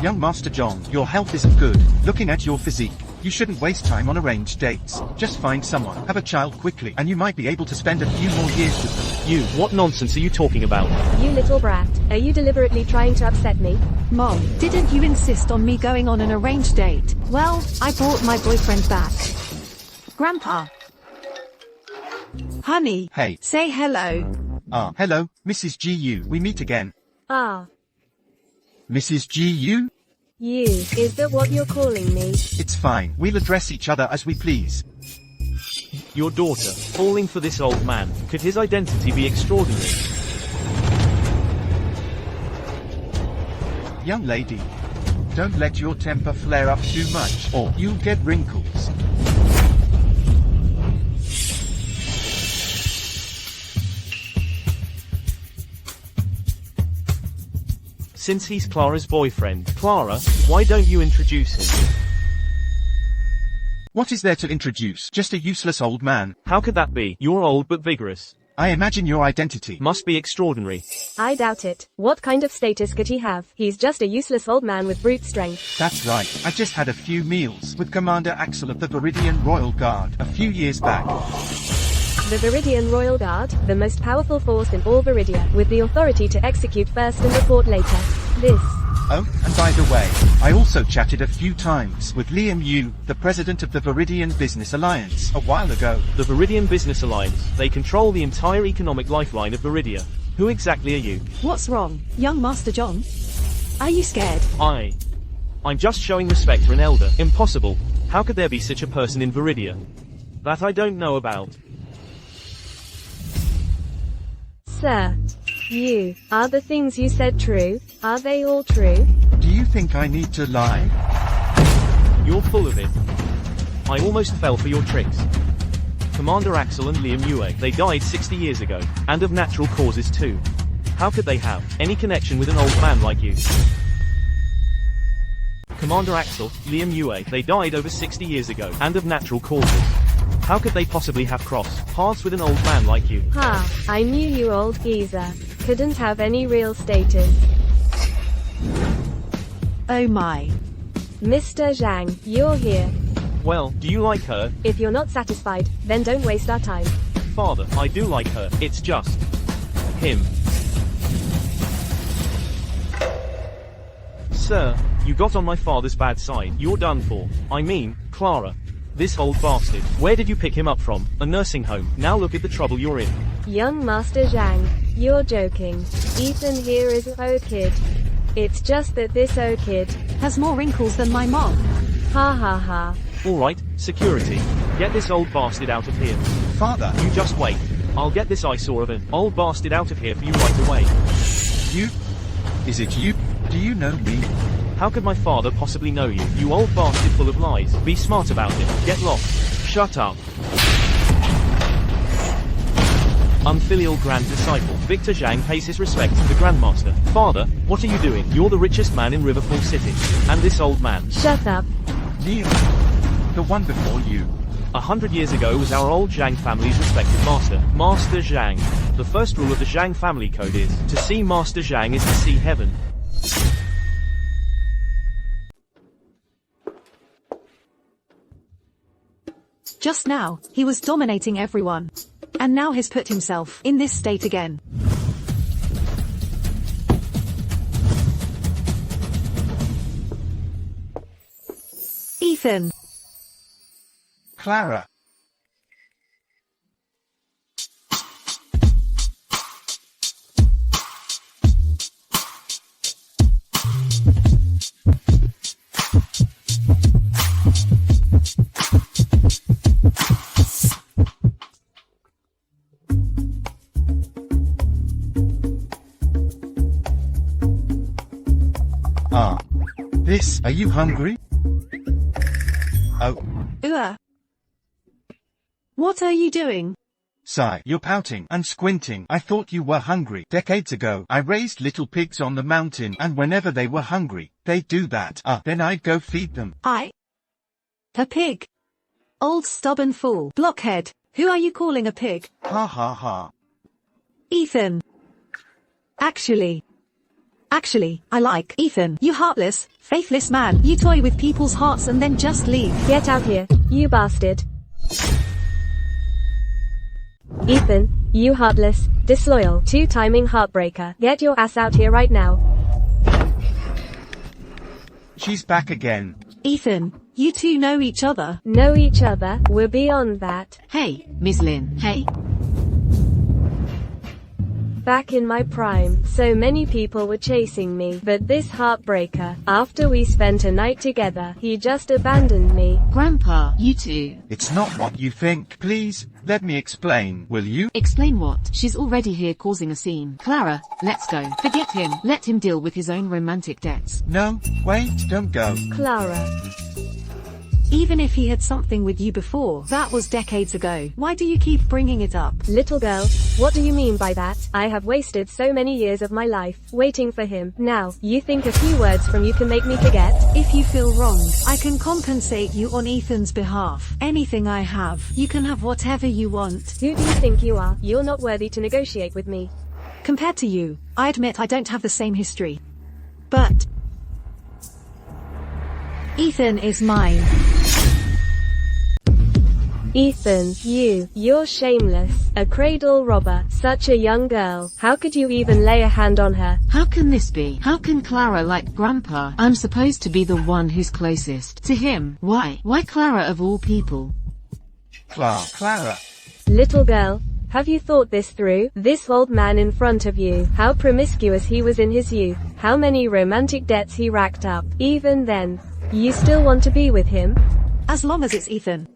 Young Master John, your health isn't good. Looking at your physique, you shouldn't waste time on arranged dates. Just find someone, have a child quickly, and you might be able to spend a few more years with them. You, what nonsense are you talking about? You little brat, are you deliberately trying to upset me? Mom, didn't you insist on me going on an arranged date? Well, I brought my boyfriend back. Grandpa. Honey. Hey. Say hello. Hello, Mrs. Gu. We meet again. Ah. Mrs. Gu? You, is that what you're calling me? It's fine, we'll address each other as we please. Your daughter, falling for this old man. Could his identity be extraordinary? Young lady, don't let your temper flare up too much, or you'll get wrinkles. Since he's Clara's boyfriend, Clara, why don't you introduce him? What is there to introduce? Just a useless old man. How could that be? You're old but vigorous. I imagine your identity Must be extraordinary. I doubt it. What kind of status could he have? He's just a useless old man with brute strength. That's right. I just had a few meals with Commander Axel of the Viridian Royal Guard a few years back. The Viridian Royal Guard, the most powerful force in all Viridia, with the authority to execute first and report later. This. Oh, and by the way, I also chatted a few times with Liam Yu, the president of the Viridian Business Alliance, a while ago. The Viridian Business Alliance, they control the entire economic lifeline of Viridia. Who exactly are you? What's wrong, young Master John? Are you scared? I'm just showing respect for an elder. Impossible. How could there be such a person in Viridia? That I don't know about. Sir, you, are the things you said true? Are they all true? Do you think I need to lie? You're full of it. I almost fell for your tricks. Commander Axel and Liam Yue, they died 60 years ago, and of natural causes too. How could they have any connection with an old man like you? Commander Axel, Liam Yue, they died over 60 years ago, and of natural causes. How could they possibly have crossed paths with an old man like you? Ha, I knew you old geezer. Couldn't have any real status. Oh my. Mr. Zhang, you're here. Well, do you like her? If you're not satisfied, then don't waste our time. Father, I do like her, it's just him. Sir, you got on my father's bad side, you're done for. I mean, Clara. This old bastard. Where did you pick him up from? A nursing home. Now look at the trouble you're in. Young Master Zhang, you're joking. Ethan here is a kid. It's just that this kid Has more wrinkles than my mom. ha ha ha. Alright, security. Get this old bastard out of here. Father, You just wait. I'll get this eyesore of an old bastard out of here for you right away. you? Is it you? Do you know me? How could my father possibly know you? You old bastard full of lies. Be smart about it. Get lost. Shut up. Unfilial Grand Disciple. Victor Zhang pays his respects to the Grandmaster. Father, what are you doing? You're the richest man in Riverfall City. And this old man. Shut up. Liam. The one before you. 100 years ago was our old Zhang family's respected master, Master Zhang. The first rule of the Zhang family code is, to see Master Zhang is to see heaven. Just now, he was dominating everyone. And now he's put himself in this state again. Ethan. Clara. This, are you hungry? Oh. What are you doing? Sigh, you're pouting and squinting. I thought you were hungry. Decades ago, I raised little pigs on the mountain, and whenever they were hungry, they'd do that. Then I'd go feed them. A pig. Old stubborn fool. Blockhead. Who are you calling a pig? Ha ha ha. Ethan. Actually, I like Ethan. You heartless, faithless man. You toy with people's hearts and then just leave. Get out here, you bastard. Ethan, you heartless, disloyal, two-timing heartbreaker. Get your ass out here right now. She's back again. Ethan, you two know each other. Know each other? We're beyond that. Hey, Miss Lin, hey. Back in my prime, so many people were chasing me, but this heartbreaker, after we spent a night together, he just abandoned me. Grandpa, you two. It's not what you think. Please, let me explain, will you? Explain what? She's already here causing a scene. Clara, let's go. Forget him. Let him deal with his own romantic debts. No, wait, don't go. Clara. Even if he had something with you before, that was decades ago. Why do you keep bringing it up? Little girl, what do you mean by that? I have wasted so many years of my life, waiting for him. Now, you think a few words from you can make me forget? If you feel wronged, I can compensate you on Ethan's behalf. Anything I have, you can have whatever you want. Who do you think you are? You're not worthy to negotiate with me. Compared to you, I admit I don't have the same history. But Ethan is mine. Ethan, you're shameless, a cradle robber, such a young girl. How could you even lay a hand on her? How can this be? How can Clara like Grandpa? I'm supposed to be the one who's closest to him. Why? Why Clara of all people? Clara. Little girl, have you thought this through? This old man in front of you, how promiscuous he was in his youth, how many romantic debts he racked up. Even then, you still want to be with him? As long as it's Ethan.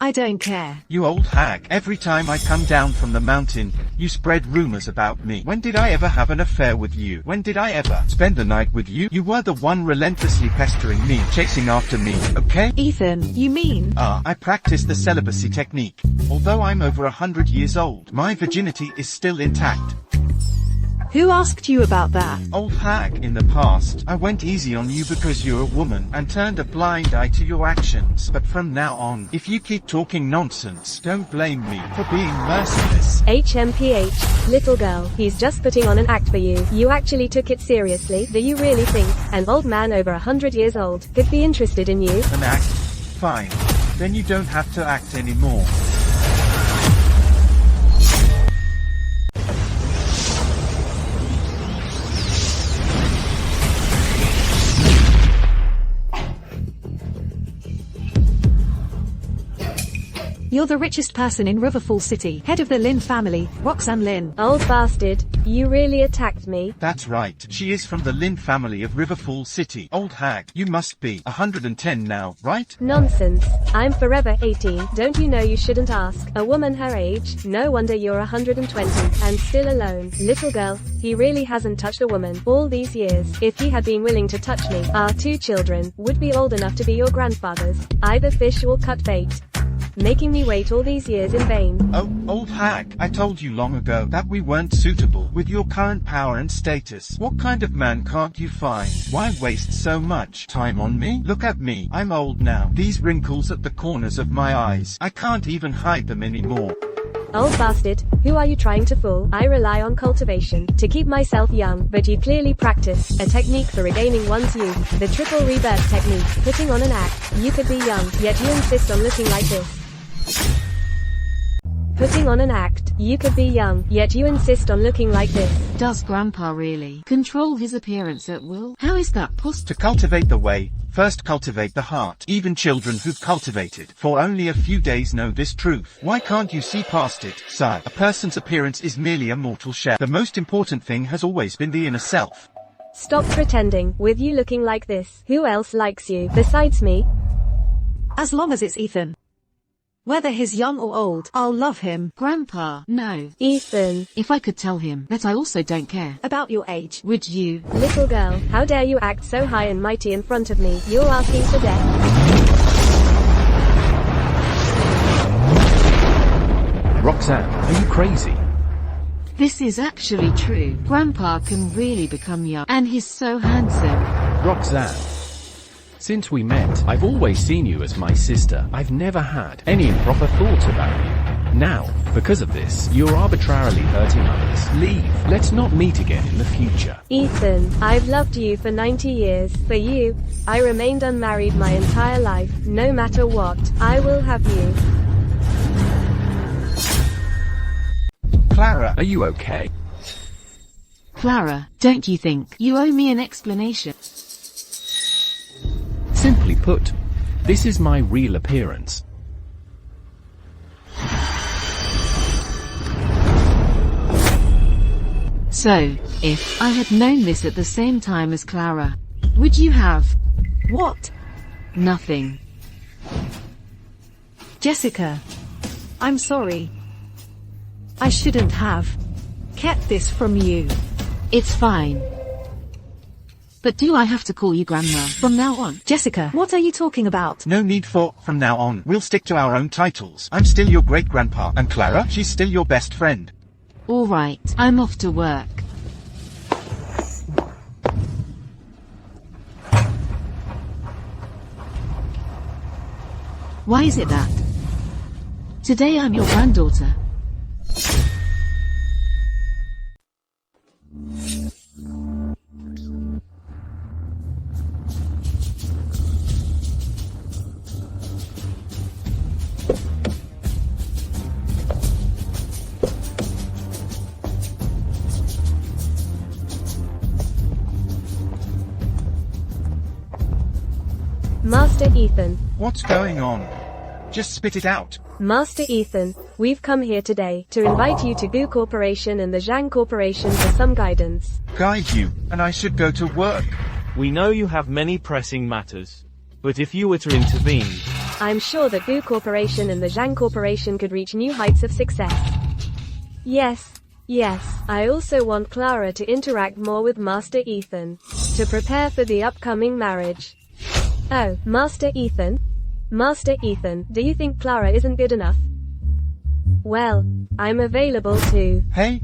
I don't care. You old hag. Every time I come down from the mountain, you spread rumors about me. When did I ever have an affair with you? When did I ever spend the night with you? You were the one relentlessly pestering me, chasing after me, okay? Ethan, you mean? I practice the celibacy technique. Although I'm over 100 years old, my virginity is still intact. Who asked you about that? Old hag, in the past, I went easy on you because you're a woman and turned a blind eye to your actions. But from now on, if you keep talking nonsense, don't blame me for being merciless. HMPH, little girl, he's just putting on an act for you. You actually took it seriously? Do you really think an old man over 100 years old could be interested in you? An act? Fine. Then you don't have to act anymore. You're the richest person in Riverfall City, head of the Lin family, Roxanne Lin. Old bastard, you really attacked me. That's right. She is from the Lin family of Riverfall City. Old hag, you must be 110 now, right? Nonsense. I'm forever 18. Don't you know you shouldn't ask a woman her age? No wonder you're 120 and still alone. Little girl, he really hasn't touched a woman all these years. If he had been willing to touch me, our 2 children would be old enough to be your grandfathers. Either fish or cut bait. Making me wait all these years in vain. Oh, old hag, I told you long ago that we weren't suitable with your current power and status. What kind of man can't you find? Why waste so much time on me? Look at me, I'm old now. These wrinkles at the corners of my eyes, I can't even hide them anymore. Old bastard, who are you trying to fool? I rely on cultivation to keep myself young, but you clearly practice a technique for regaining one's youth. The triple rebirth technique, putting on an act. You could be young, yet you insist on looking like this. Putting on an act. You could be young, yet you insist on looking like this. Does Grandpa really control his appearance at will? How is that possible? To cultivate the way, first cultivate the heart. Even children who've cultivated for only a few days know this truth. Why can't you see past it, sir? A person's appearance is merely a mortal shell. The most important thing has always been the inner self. Stop pretending. With you looking like this, who else likes you besides me? As long as it's Ethan. Whether he's young or old, I'll love him. Grandpa, no. Ethan. If I could tell him that I also don't care About your age. would you? Little girl, how dare you act so high and mighty in front of me? You're asking for death. Roxanne, are you crazy? This is actually true. Grandpa can really become young, and he's so handsome. Roxanne. Since we met, I've always seen you as my sister. I've never had any improper thoughts about you. Now, because of this, you're arbitrarily hurting others. Leave. Let's not meet again in the future. Ethan, I've loved you for 90 years. For you, I remained unmarried my entire life. No matter what, I will have you. Clara, Are you okay? Clara, don't you think you owe me an explanation? Simply put, this is my real appearance. So, if I had known this at the same time as Clara, would you have? What? Nothing. Jessica. I'm sorry. I shouldn't have kept this from you. It's fine. But do I have to call you Grandma from now on? Jessica, what are you talking about? no need for, from now on, we'll stick to our own titles. I'm still your great-grandpa, and Clara, she's still your best friend. Alright, I'm off to work. Why is it that today I'm your granddaughter? Master Ethan. What's going on? Just spit it out. Master Ethan, we've come here today to invite you to Goo Corporation and the Zhang Corporation for some guidance. Guide you, and I should go to work. We know you have many pressing matters. But if you were to intervene, I'm sure that Goo Corporation and the Zhang Corporation could reach new heights of success. Yes. I also want Clara to interact more with Master Ethan, to prepare for the upcoming marriage. Oh, Master Ethan? Master Ethan, do you think Clara isn't good enough? Well, I'm available too. Hey,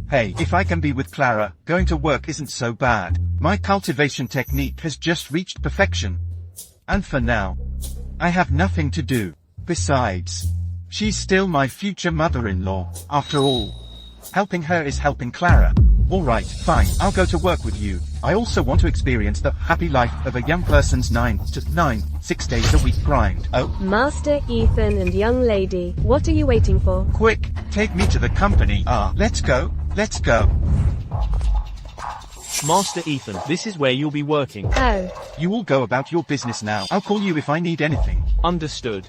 if I can be with Clara, going to work isn't so bad. My cultivation technique has just reached perfection. And for now, I have nothing to do. Besides, she's still my future mother-in-law, after all. Helping her is helping Clara. Alright, fine, I'll go to work with you. I also want to experience the happy life of a young person's 6 days a week grind. Oh. Master Ethan and young lady, what are you waiting for? Quick, take me to the company. Let's go. Master Ethan, this is where you'll be working. Oh. You all go about your business now. I'll call you if I need anything. Understood.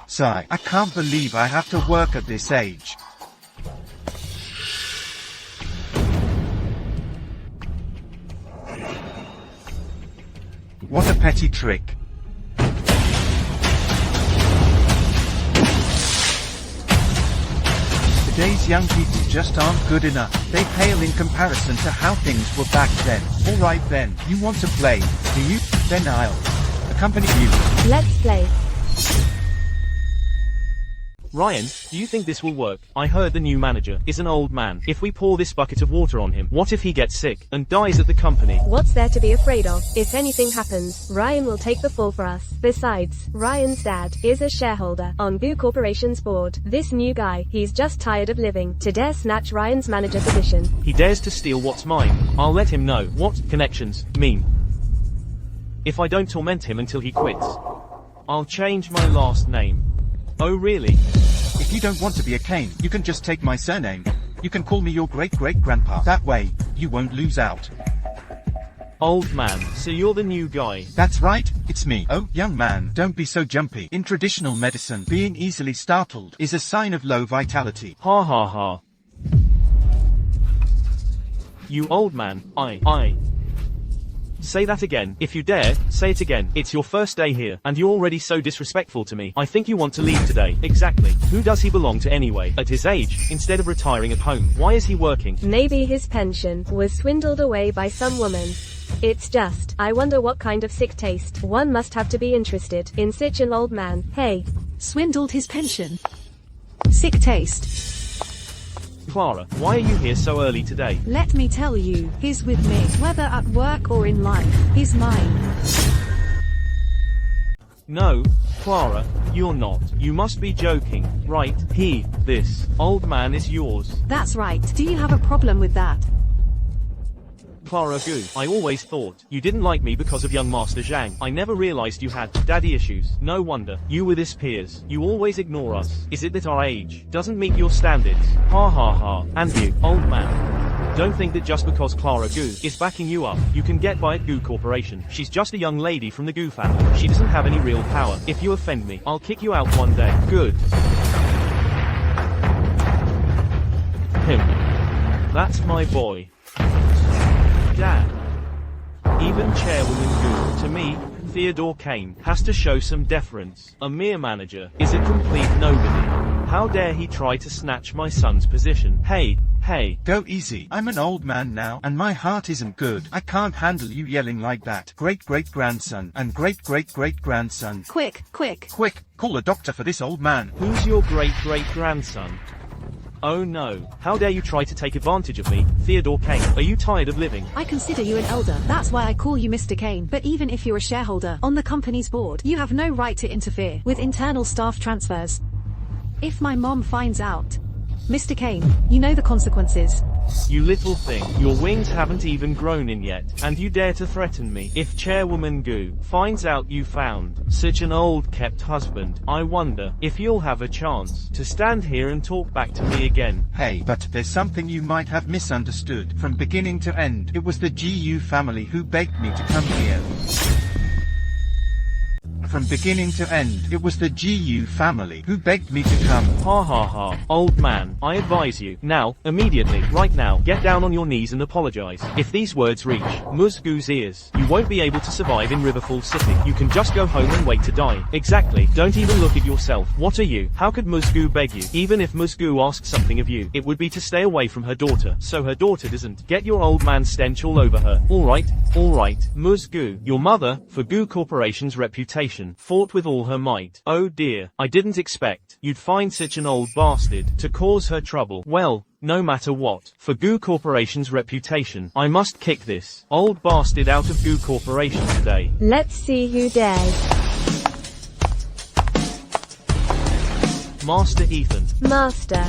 Sigh, I can't believe I have to work at this age. What a petty trick. Today's young people just aren't good enough. They pale in comparison to how things were back then. Alright then, you want to play, do you? Then I'll accompany you. Let's play. Ryan, do you think this will work? I heard the new manager is an old man. If we pour this bucket of water on him, what if he gets sick and dies at the company? What's there to be afraid of? If anything happens, Ryan will take the fall for us. Besides, Ryan's dad is a shareholder on Goo Corporation's board. This new guy, he's just tired of living to dare snatch Ryan's manager position. He dares to steal what's mine. I'll let him know. What connections mean? If I don't torment him until he quits, I'll change my last name. Oh really? If you don't want to be a Kane, you can just take my surname. You can call me your great-great-grandpa. That way, you won't lose out. Old man, so you're the new guy. That's right, it's me. Oh, young man, don't be so jumpy. In traditional medicine, being easily startled is a sign of low vitality. Ha ha ha. You old man, I. Say that again. If you dare, say it again. It's your first day here, and you're already so disrespectful to me. I think you want to leave today. Exactly. Who does he belong to anyway? At his age, instead of retiring at home, why is he working? Maybe his pension was swindled away by some woman. It's just, I wonder what kind of sick taste one must have to be interested in such an old man. Hey. Swindled his pension. Sick taste. Clara, why are you here so early today? Let me tell you, he's with me. Whether at work or in life, he's mine. No, Clara, you're not. You must be joking, right? This old man is yours. That's right. Do you have a problem with that? Clara Goo, I always thought you didn't like me because of young Master Zhang. I never realized you had daddy issues. No wonder. You with his peers. You always ignore us. Is it that our age doesn't meet your standards? Ha ha ha. And you, old man. Don't think that just because Clara Goo is backing you up, you can get by at Goo Corporation. She's just a young lady from the Goo family. She doesn't have any real power. If you offend me, I'll kick you out one day. Good. Him. That's my boy. Dad. Even Chairwoman Goo, to me, Theodore Kane, has to show some deference. A mere manager is a complete nobody. How dare he try to snatch my son's position? Hey. Go easy. I'm an old man now, and my heart isn't good. I can't handle you yelling like that. Great-great-grandson and great-great-great-grandson. Quick. Call a doctor for this old man. Who's your great-great-grandson? Oh no, how dare you try to take advantage of me, Theodore Kane. Are you tired of living? I consider you an elder. That's why I call you Mr. Kane. But even if you're a shareholder on the company's board, you have no right to interfere with internal staff transfers. If my mom finds out, Mr. Kane, you know the consequences. You little thing, your wings haven't even grown in yet, and you dare to threaten me. If Chairwoman Goo finds out you found such an old-kept husband, I wonder if you'll have a chance to stand here and talk back to me again. Hey, but there's something you might have misunderstood. From beginning to end, it was the GU family who begged me to come here. from beginning to end. It was the GU family who begged me to come. Ha ha ha. Old man, I advise you, now, immediately, right now, get down on your knees and apologize. If these words reach Musgu's ears, you won't be able to survive in Riverfall City. You can just go home and wait to die. Exactly. Don't even look at yourself. What are you? How could Musgu beg you? Even if Musgu asked something of you, it would be to stay away from her daughter, so her daughter doesn't get your old man stench all over her. Alright, Musgu, your mother, for Goo Corporation's reputation, fought with all her might. Oh dear, I didn't expect you'd find such an old bastard to cause her trouble. Well, no matter what, for Goo Corporation's reputation, I must kick this old bastard out of Goo Corporation today. Let's see who dares. Master Ethan. Master.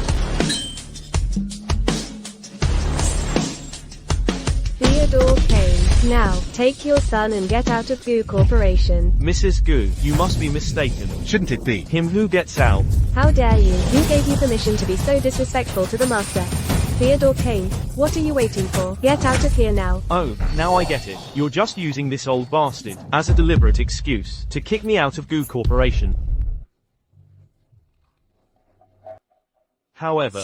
Theodore Kane. Now, take your son and get out of Goo Corporation. Mrs. Goo, you must be mistaken. Shouldn't it be Him who gets out? How dare you? Who gave you permission to be so disrespectful to the master? Theodore Kane, what are you waiting for? Get out of here now. Oh, now I get it. You're just using this old bastard as a deliberate excuse to kick me out of Goo Corporation. However,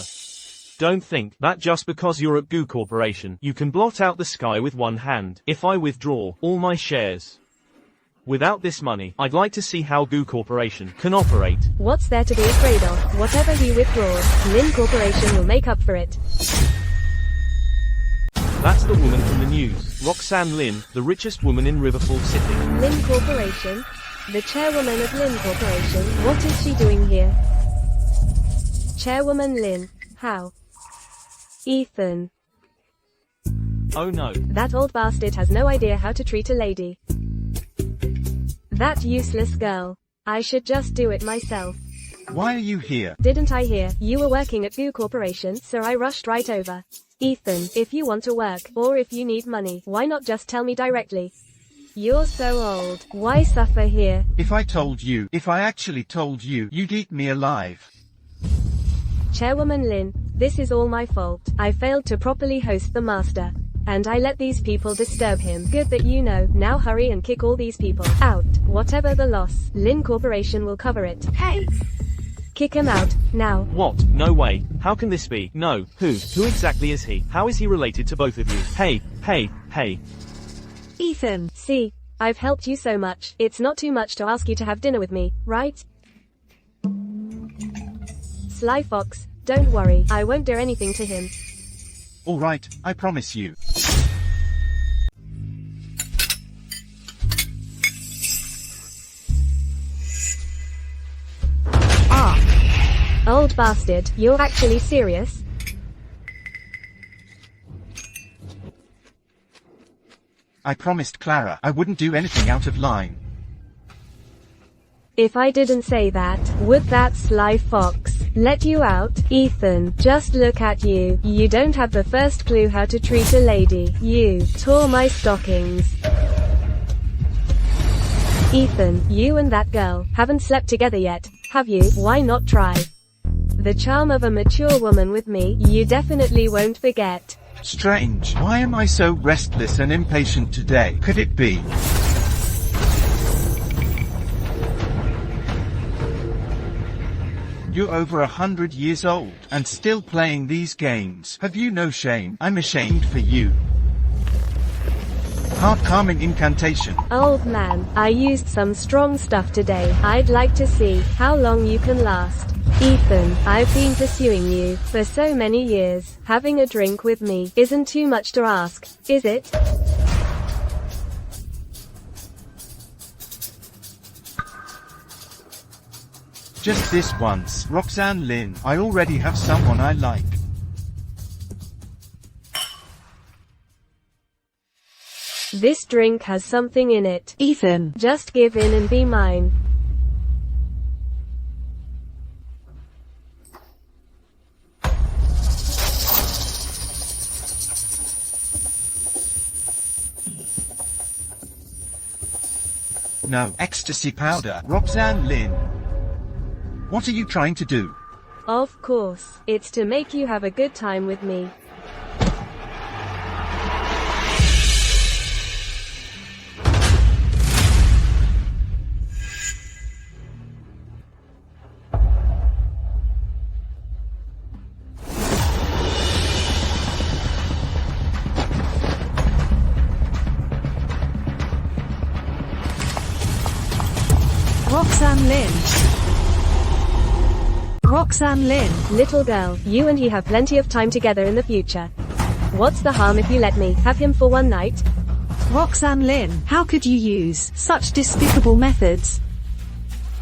don't think that just because you're at Goo Corporation, you can blot out the sky with one hand. If I withdraw all my shares without this money, I'd like to see how Goo Corporation can operate. What's there to be afraid of? Whatever he withdraws, Lin Corporation will make up for it. That's the woman from the news, Roxanne Lin, the richest woman in Riverfall City. Lin Corporation? The chairwoman of Lin Corporation, what is she doing here? Chairwoman Lin, how? Ethan. Oh no. That old bastard has no idea how to treat a lady. That useless girl. I should just do it myself. Why are you here? Didn't I hear you were working at Goo Corporation, so I rushed right over. Ethan, if you want to work, or if you need money, why not just tell me directly? You're so old. Why suffer here? If I actually told you, you'd eat me alive. Chairwoman Lin, this is all my fault. I failed to properly host the master. And I let these people disturb him. Good that you know. Now hurry and kick all these people out. Whatever the loss, Lin Corporation will cover it. Hey! Kick him out, now. What? No way. How can this be? No. Who exactly is he? How is he related to both of you? Hey. Ethan. See, I've helped you so much. It's not too much to ask you to have dinner with me, right? Sly Fox, don't worry, I won't do anything to him. Alright, I promise you. Old bastard, you're actually serious? I promised Clara I wouldn't do anything out of line. If I didn't say that, would that Sly Fox let you out? Ethan, just look at you. You don't have the first clue how to treat a lady. You tore my stockings. Ethan, you and that girl haven't slept together yet, have you? Why not try? The charm of a mature woman with me, you definitely won't forget. Strange. Why am I so restless and impatient today? Could it be? You're over 100 years old, and still playing these games. Have you no shame? I'm ashamed for you. Heart calming incantation. Old man, I used some strong stuff today. I'd like to see how long you can last. Ethan, I've been pursuing you for so many years. Having a drink with me isn't too much to ask, is it? Just this once, Roxanne Lin. I already have someone I like. This drink has something in it. Ethan. Just give in and be mine. No, ecstasy powder. Roxanne Lin. What are you trying to do? Of course, it's to make you have a good time with me. Roxanne Lynn. Roxanne Lynn. Little girl, you and he have plenty of time together in the future. What's the harm if you let me have him for one night? Roxanne Lynn, how could you use such despicable methods?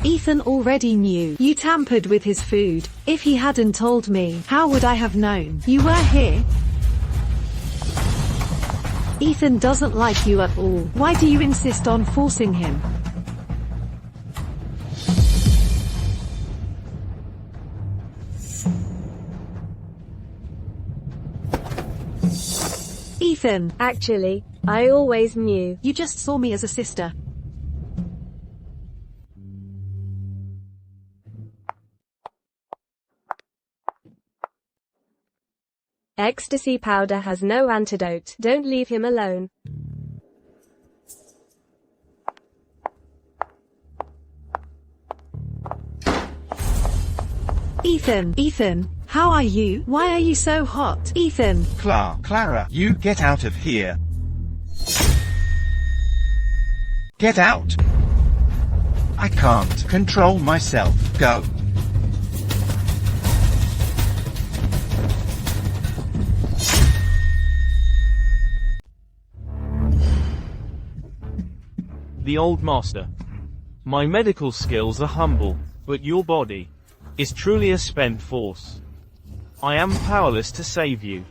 Ethan already knew you tampered with his food. If he hadn't told me, how would I have known you were here? Ethan doesn't like you at all. Why do you insist on forcing him? Ethan, Actually, I always knew. you just saw me as a sister. Ecstasy powder has no antidote. Don't leave him alone. Ethan, how are you? Why are you so hot? Ethan, Clara, you get out of here. Get out. I can't control myself. Go. The old master. My medical skills are humble, but your body is truly a spent force. I am powerless to save you.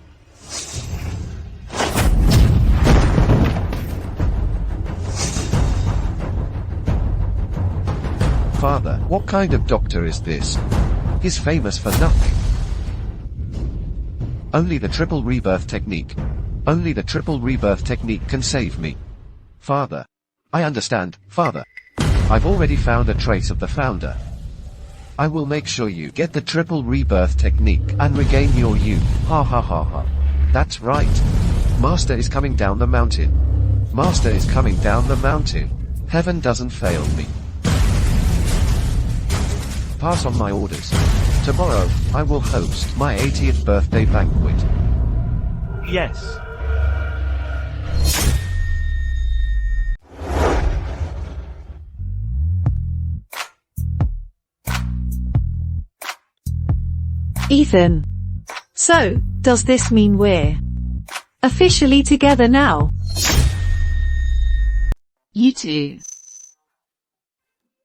Father, what kind of doctor is this? He's famous for nothing. Only the triple rebirth technique. Only the triple rebirth technique can save me. Father. I understand, Father. I've already found a trace of the founder. I will make sure you get the triple rebirth technique and regain your you. Ha ha ha ha. That's right. Master is coming down the mountain. Master is coming down the mountain. Heaven doesn't fail me. Pass on my orders. Tomorrow, I will host my 80th birthday banquet. Yes. Ethan. So, does this mean we're officially together now? You two.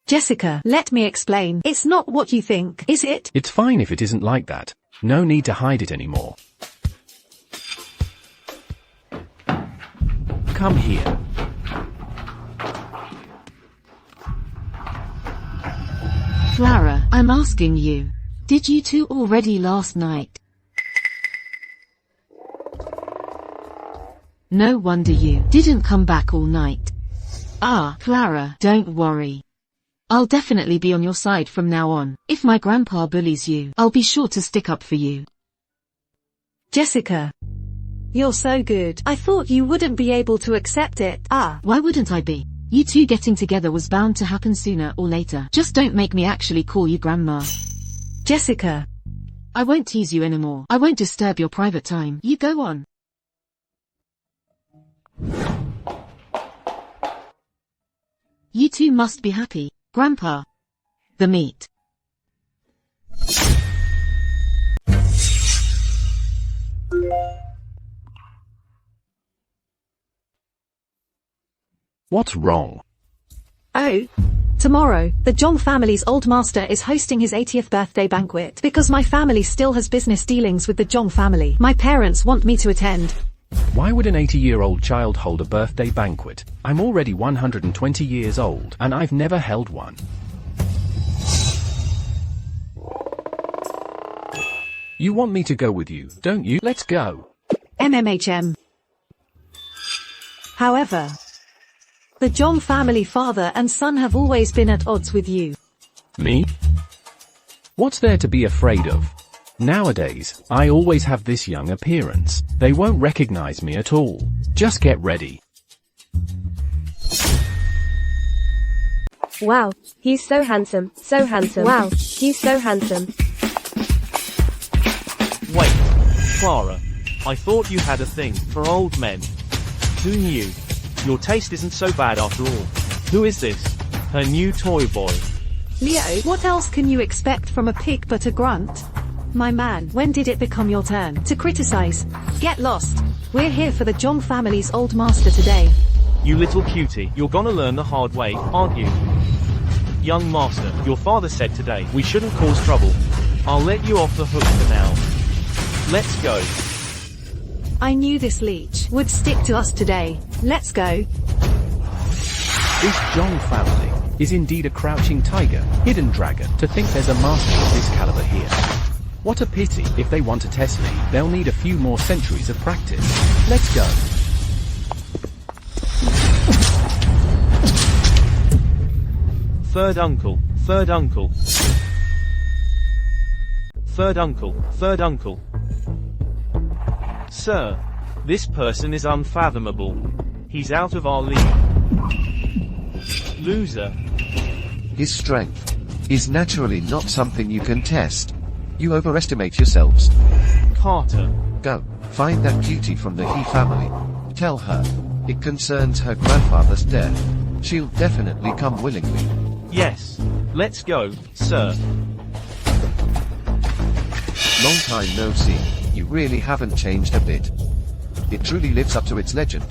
Jessica, let me explain. It's not what you think, is it? It's fine if it isn't like that. No need to hide it anymore. Come here. Clara, I'm asking you. Did you two already last night? No wonder you didn't come back all night. Ah, Clara, don't worry. I'll definitely be on your side from now on. If my grandpa bullies you, I'll be sure to stick up for you. Jessica. You're so good. I thought you wouldn't be able to accept it. Why wouldn't I be? You two getting together was bound to happen sooner or later. Just don't make me actually call you grandma. Jessica. I won't tease you anymore. I won't disturb your private time. You go on. You two must be happy. Grandpa. The meat. What's wrong? Oh. Tomorrow, the Jong family's old master is hosting his 80th birthday banquet. Because my family still has business dealings with the Jong family, my parents want me to attend. Why would an 80-year-old child hold a birthday banquet? I'm already 120 years old, and I've never held one. You want me to go with you, don't you? Let's go. MMHM. However, the Jong family father and son have always been at odds with you. Me? What's there to be afraid of? Nowadays, I always have this young appearance. They won't recognize me at all. Just get ready. Wow, he's so handsome, so handsome. Wow, he's so handsome. Wait, Clara. I thought you had a thing for old men. Who knew? Your taste isn't so bad after all. Who is this? Her new toy boy. Leo, what else can you expect from a pig but a grunt? My man, when did it become your turn to criticize? Get lost. We're here for the Jong family's old master today. You little cutie, you're gonna learn the hard way, aren't you? Young master, your father said today we shouldn't cause trouble. I'll let you off the hook for now. Let's go. I knew this leech would stick to us today. Let's go. This Jong family is indeed a crouching tiger, hidden dragon. To think there's a master of this caliber here. What a pity. If they want to test me, they'll need a few more centuries of practice. Let's go. Third uncle, third uncle. Third uncle, third uncle. Sir, this person is unfathomable. He's out of our league. Loser. His strength is naturally not something you can test. You overestimate yourselves. Carter. Go, find that cutie from the He family. Tell her it concerns her grandfather's death. She'll definitely come willingly. Yes. Let's go, sir. Long time no see. You really haven't changed a bit. It truly lives up to its legend.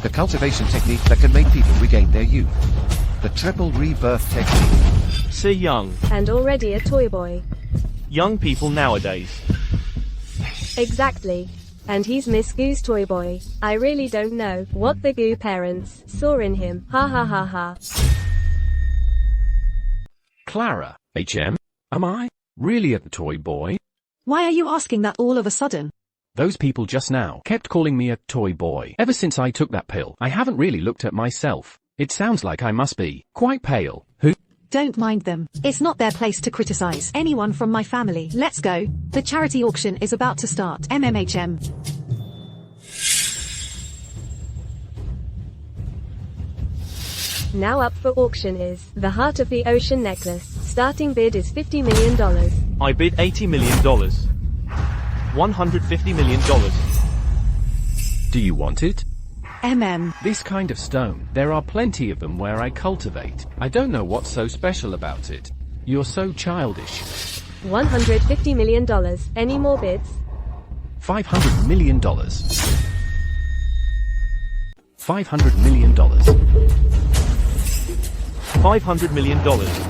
The cultivation technique that can make people regain their youth. The triple rebirth technique. So young. And already a toy boy. Young people nowadays. Exactly. And he's Miss Goo's toy boy. I really don't know what the Goo parents saw in him. Ha ha ha ha. Clara, HM? Am I really a toy boy? Why are you asking that all of a sudden? Those people just now kept calling me a toy boy. Ever since I took that pill, I haven't really looked at myself. It sounds like I must be quite pale. Who? Don't mind them. It's not their place to criticize anyone from my family. Let's go. The charity auction is about to start. MMHM. Now up for auction is the Heart of the Ocean necklace. Starting bid is $50 million. I bid $80 million. $150 million. Do you want it? This kind of stone, there are plenty of them where I cultivate. I don't know what's so special about it. You're so childish. $150 million. Any more bids? $500 million. $500 million. $500 million.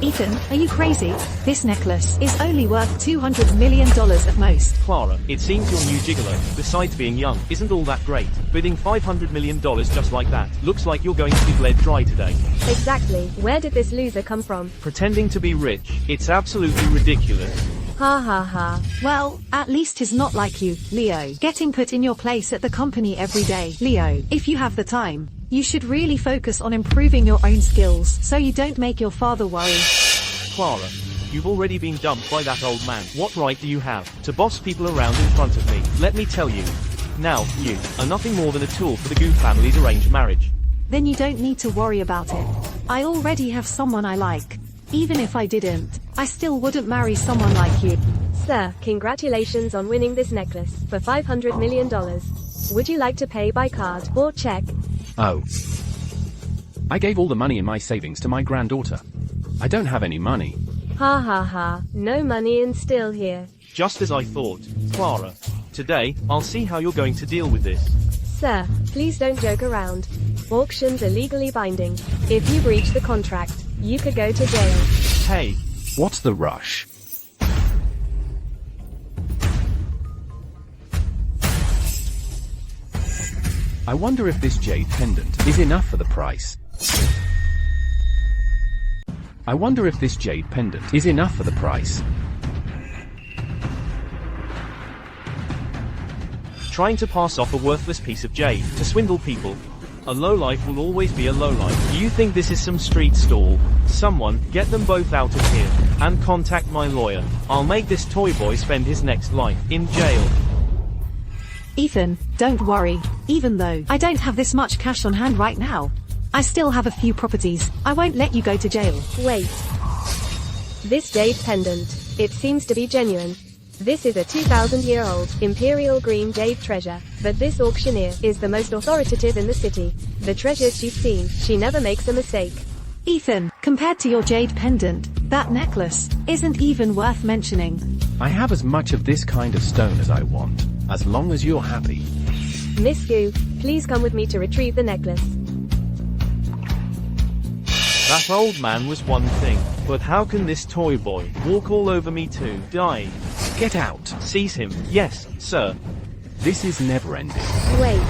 Ethan, are you crazy? This necklace is only worth $200 million at most. Clara, it seems your new gigolo, besides being young, isn't all that great. Bidding $500 million just like that, looks like you're going to be bled dry today. Exactly. Where did this loser come from? Pretending to be rich, it's absolutely ridiculous. Ha ha ha. Well, at least he's not like you, Leo, getting put in your place at the company every day. Leo, if you have the time, you should really focus on improving your own skills so you don't make your father worry. Clara, you've already been dumped by that old man. What right do you have to boss people around in front of me? Let me tell you. Now, you are nothing more than a tool for the Goo family's arranged marriage. Then you don't need to worry about it. I already have someone I like. Even if I didn't, I still wouldn't marry someone like you. Sir, congratulations on winning this necklace for $500 million. Would you like to pay by card or check? Oh. I gave all the money in my savings to my granddaughter. I don't have any money. Ha ha ha. No money and still here. Just as I thought. Clara, today, I'll see how you're going to deal with this. Sir, please don't joke around. Auctions are legally binding. If you breach the contract, you could go to jail. Hey. What's the rush? I wonder if this jade pendant is enough for the price. I wonder if this jade pendant is enough for the price. Trying to pass off a worthless piece of jade to swindle people. A lowlife will always be a lowlife. Do you think this is some street stall? Someone, get them both out of here, and contact my lawyer. I'll make this toy boy spend his next life in jail. Ethan, don't worry. Even though I don't have this much cash on hand right now, I still have a few properties. I won't let you go to jail. Wait. This jade pendant, it seems to be genuine. This is a 2,000-year-old imperial green jade treasure, but this auctioneer is the most authoritative in the city. The treasures she's seen, she never makes a mistake. Ethan, compared to your jade pendant, That necklace isn't even worth mentioning. I have as much of this kind of stone as I want, as long as you're happy. Miss Goo, please come with me to retrieve the necklace. That old man was one thing, but how can this toy boy walk all over me too? Die. Get out. Seize him. Yes, sir. This is never ending. Wait.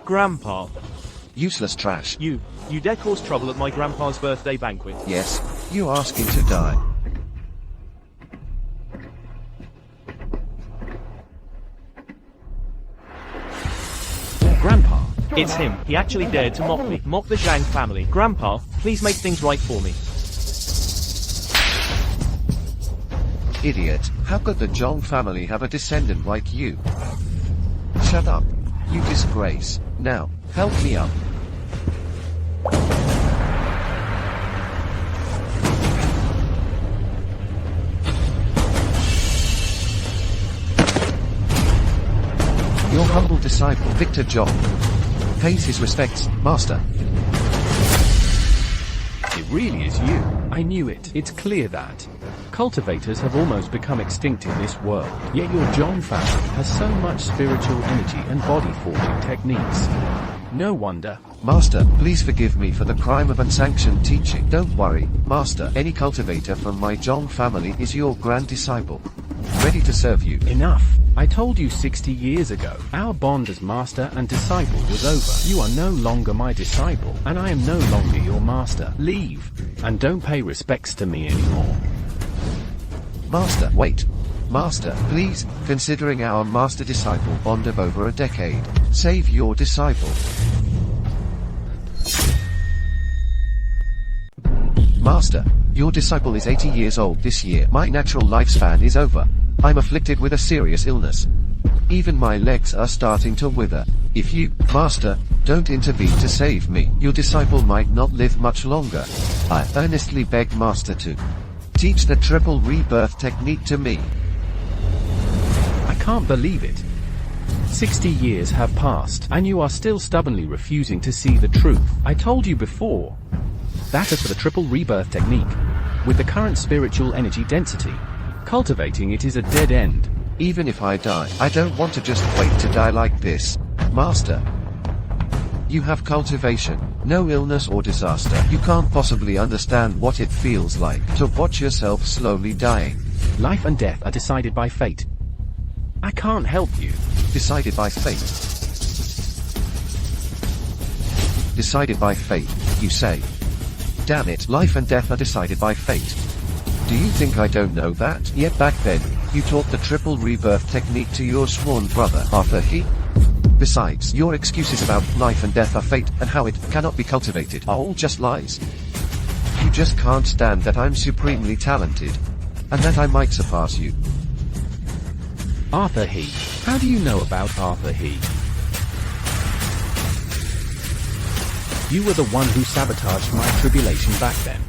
Grandpa, Useless trash. you dare cause trouble at my grandpa's birthday banquet. Yes, you asking to die. Grandpa. It's him. He actually dared to mock me. Mock the Zhang family. Grandpa, please make things right for me. Idiot, how could the Zhong family have a descendant like you? Shut up. You disgrace. Now, help me up. Your humble disciple, Victor Zhong, pays his respects, Master. It really is you. I knew it. It's clear that cultivators have almost become extinct in this world. Yet your Zhong family has so much spiritual energy and body forging techniques. No wonder. Master, please forgive me for the crime of unsanctioned teaching. Don't worry, Master. Any cultivator from my Zhong family is your grand disciple. Ready to serve you. Enough. I told you 60 years ago, our bond as master and disciple was over. You are no longer my disciple, and I am no longer your master. Leave, and don't pay respects to me anymore. Master, wait. Master, please, considering our master-disciple bond of over a decade, save your disciple. Master, your disciple is 80 years old this year. My natural lifespan is over. I'm afflicted with a serious illness. Even my legs are starting to wither. If you, Master, don't intervene to save me, your disciple might not live much longer. I earnestly beg Master to teach the triple rebirth technique to me. I can't believe it. 60 years have passed, and you are still stubbornly refusing to see the truth. I told you before. That is for the triple rebirth technique. With the current spiritual energy density, cultivating it is a dead end. Even if I die, I don't want to just wait to die like this. Master, you have cultivation, no illness or disaster. You can't possibly understand what it feels like to watch yourself slowly dying. Life and death are decided by fate. I can't help you. Decided by fate. Decided by fate, you say. Damn it, life and death are decided by fate. Do you think I don't know that? Yet back then, you taught the triple rebirth technique to your sworn brother, Arthur He. Besides, your excuses about life and death are fate, and how it cannot be cultivated, are all just lies. You just can't stand that I'm supremely talented, and that I might surpass you. Arthur He. How do you know about Arthur He? You were the one who sabotaged my tribulation back then.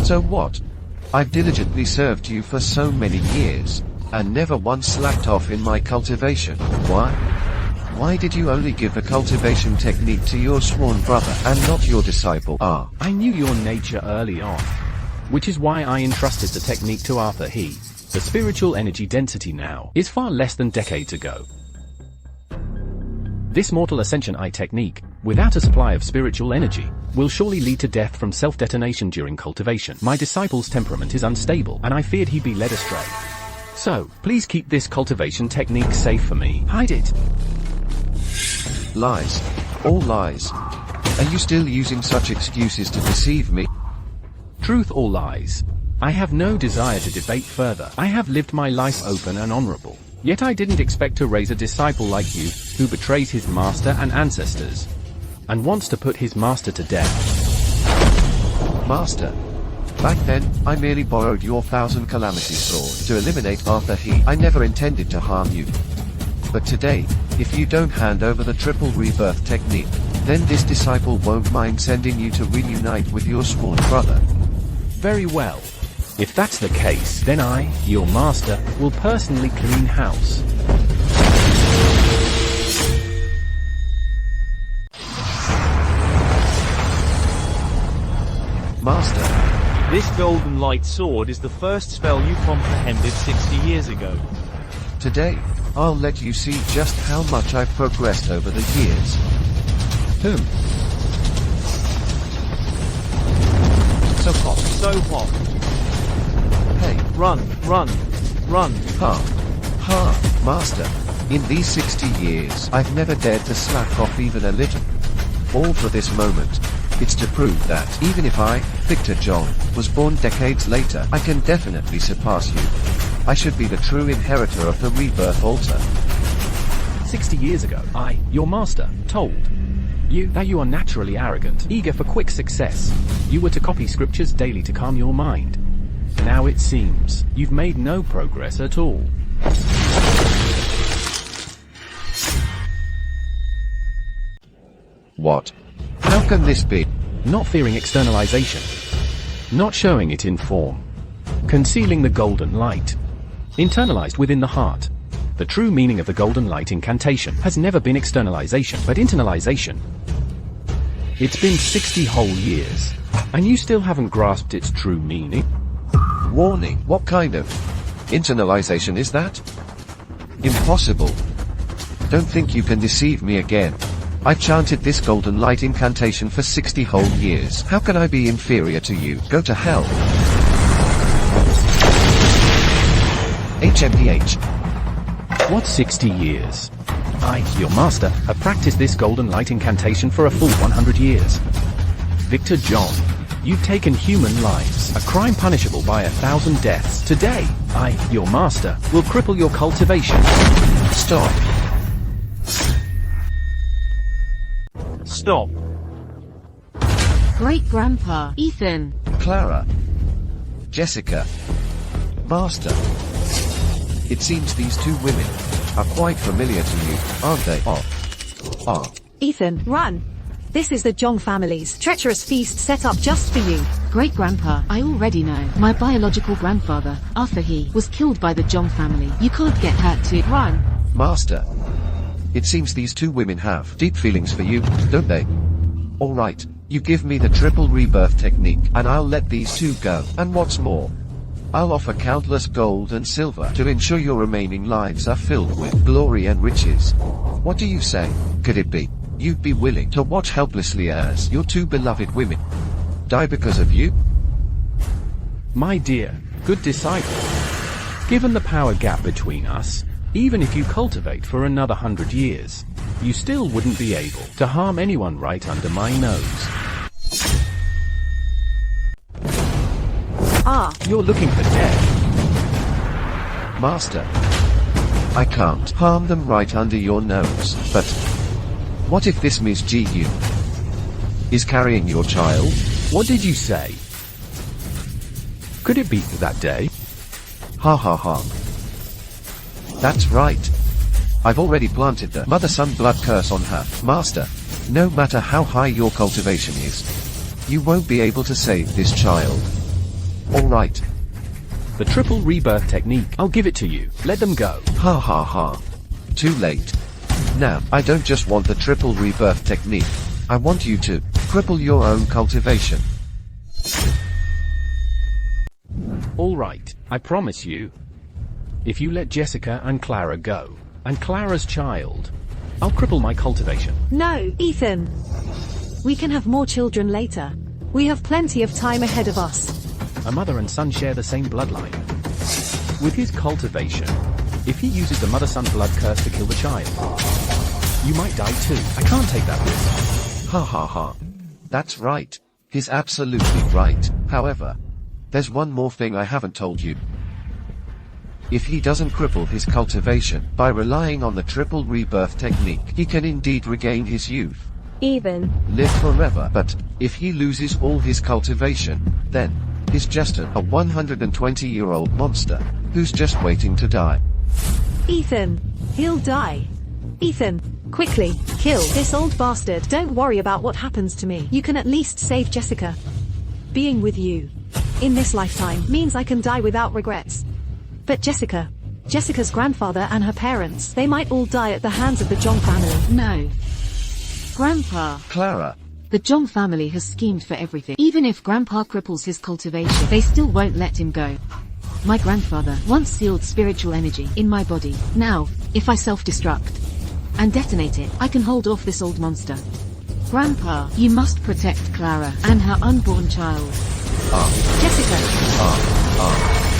So what? I've diligently served you for so many years, and never once slacked off in my cultivation. Why? Why did you only give the cultivation technique to your sworn brother and not your disciple? I knew your nature early on, which is why I entrusted the technique to Arthur He. The spiritual energy density now is far less than decades ago. This mortal ascension I technique, without a supply of spiritual energy, will surely lead to death from self-detonation during cultivation. My disciple's temperament is unstable, and I feared he'd be led astray. So, please keep this cultivation technique safe for me. Hide it. Lies. All lies. Are you still using such excuses to deceive me? Truth or lies? I have no desire to debate further. I have lived my life open and honorable. Yet I didn't expect to raise a disciple like you, who betrays his master and ancestors, and wants to put his master to death. Master. Back then, I merely borrowed your 1,000 calamity sword to eliminate Arthur He. I never intended to harm you. But today, if you don't hand over the triple rebirth technique, then this disciple won't mind sending you to reunite with your sworn brother. Very well. If that's the case, then I, your master, will personally clean house. golden light sword is the first spell you comprehended 60 years ago. Today, I'll let you see just how much I've progressed over the years. So hot. So hot. Hey. Run, run, run. Master. In these 60 years, I've never dared to slack off even a little. All for this moment. It's to prove that, even if I, Victor John, was born decades later, I can definitely surpass you. I should be the true inheritor of the rebirth altar. 60 years ago, I, your master, told you that you are naturally arrogant, eager for quick success. You were to copy scriptures daily to calm your mind. Now it seems, you've made no progress at all. What? How can this be? Not fearing externalization. Not showing it in form. Concealing the golden light. Internalized within the heart. The true meaning of the golden light incantation has never been externalization, but internalization. It's been 60 whole years, and you still haven't grasped its true meaning? Warning, what kind of internalization is that? Impossible. Don't think you can deceive me again. I've chanted this golden light incantation for 60 whole years. How can I be inferior to you? Go to hell. HMPH. What 60 years? I, your master, have practiced this golden light incantation for a full 100 years. Victor John, you've taken human lives, a crime punishable by 1,000 deaths. Today, I, your master, will cripple your cultivation. Stop. Stop. Great-grandpa, Ethan. Clara. Jessica. Master. It seems these two women are quite familiar to you, aren't they? Ethan, run! This is the Jong family's treacherous feast set up just for you. Great-grandpa, I already know. My biological grandfather, Arthur he, was killed by the Jong family. You can't get hurt too. Run! Master. It seems these two women have deep feelings for you, don't they? Alright, you give me the triple rebirth technique, and I'll let these two go. And what's more, I'll offer countless gold and silver to ensure your remaining lives are filled with glory and riches. What do you say? Could it be you'd be willing to watch helplessly as your two beloved women die because of you? My dear, good disciple, given the power gap between us, even if you cultivate for another 100 years, you still wouldn't be able to harm anyone right under my nose. You're looking for death. Master. I can't harm them right under your nose, but what if this Miss G.U. is carrying your child? What did you say? Could it be that day? Ha ha ha. That's right. I've already planted the mother-son blood curse on her. Master, no matter how high your cultivation is, you won't be able to save this child. Alright. The triple rebirth technique, I'll give it to you. Let them go. Ha ha ha. Too late. Now, I don't just want the triple rebirth technique. I want you to cripple your own cultivation. Alright, I promise you. If you let Jessica and Clara go, and Clara's child, I'll cripple my cultivation. No, Ethan. We can have more children later. We have plenty of time ahead of us. A mother and son share the same bloodline. With his cultivation, if he uses the mother-son blood curse to kill the child, you might die too. I can't take that risk. Ha ha ha. That's right. He's absolutely right. However, there's one more thing I haven't told you. If he doesn't cripple his cultivation by relying on the triple rebirth technique, he can indeed regain his youth. Even. Live forever. But if he loses all his cultivation, then he's just a 120-year-old monster who's just waiting to die. Ethan, he'll die. Ethan, quickly, kill this old bastard. Don't worry about what happens to me. You can at least save Jessica. Being with you in this lifetime means I can die without regrets. But Jessica's grandfather and her parents, they might all die at the hands of the John family. No. Grandpa. Clara, The Jong family has schemed for everything. Even if Grandpa cripples his cultivation, they still won't let him go. My grandfather once sealed spiritual energy in my body. Now, if I self-destruct and detonate it, I can hold off this old monster. Grandpa, you must protect Clara and her unborn child. Jessica.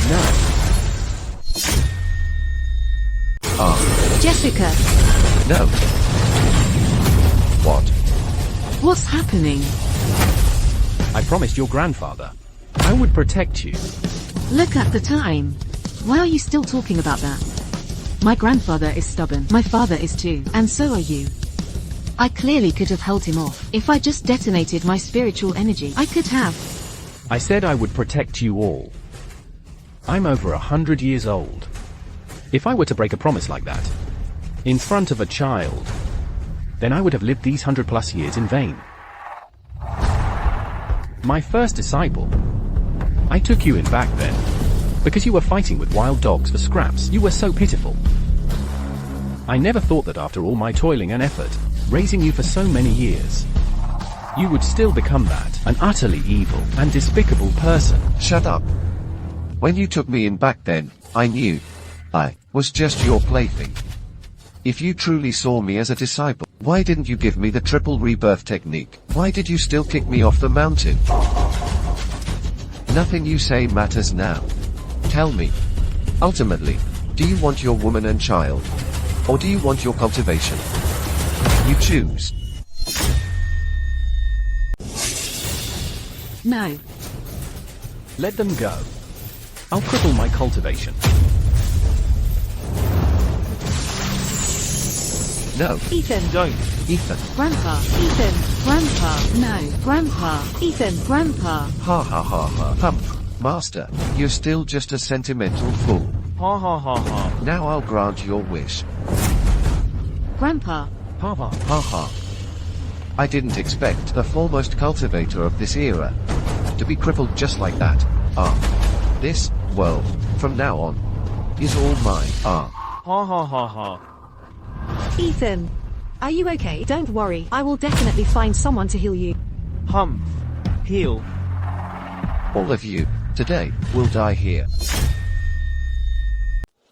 No. Jessica. No. What? What's happening? I promised your grandfather I would protect you. Look at the time. Why are you still talking about that? My grandfather is stubborn. My father is too. And so are you. I clearly could have held him off. If I just detonated my spiritual energy, I could have. I said I would protect you all. I'm over 100 years old. If I were to break a promise like that, in front of a child, then I would have lived these 100+ years in vain. My first disciple. I took you in back then, because you were fighting with wild dogs for scraps. You were so pitiful. I never thought that after all my toiling and effort, raising you for so many years, you would still become that, an utterly evil and despicable person. Shut up. When you took me in back then, I knew I was just your plaything. If you truly saw me as a disciple, why didn't you give me the triple rebirth technique? Why did you still kick me off the mountain? Nothing you say matters now. Tell me. Ultimately, do you want your woman and child? Or do you want your cultivation? You choose. No. Let them go. I'll cripple my cultivation. No. Ethan. Don't. Ethan. Grandpa. Ethan. Grandpa. No. Grandpa. Ethan. Grandpa. Ha ha ha ha. Master, you're still just a sentimental fool. Ha ha ha ha. Now I'll grant your wish. Grandpa. Ha ha. Ha ha. I didn't expect the foremost cultivator of this era to be crippled just like that. This world, from now on, is all mine. Ha ha ha ha. Ethan. Are you okay? Don't worry, I will definitely find someone to heal you. Humph. Heal. All of you, today, will die here.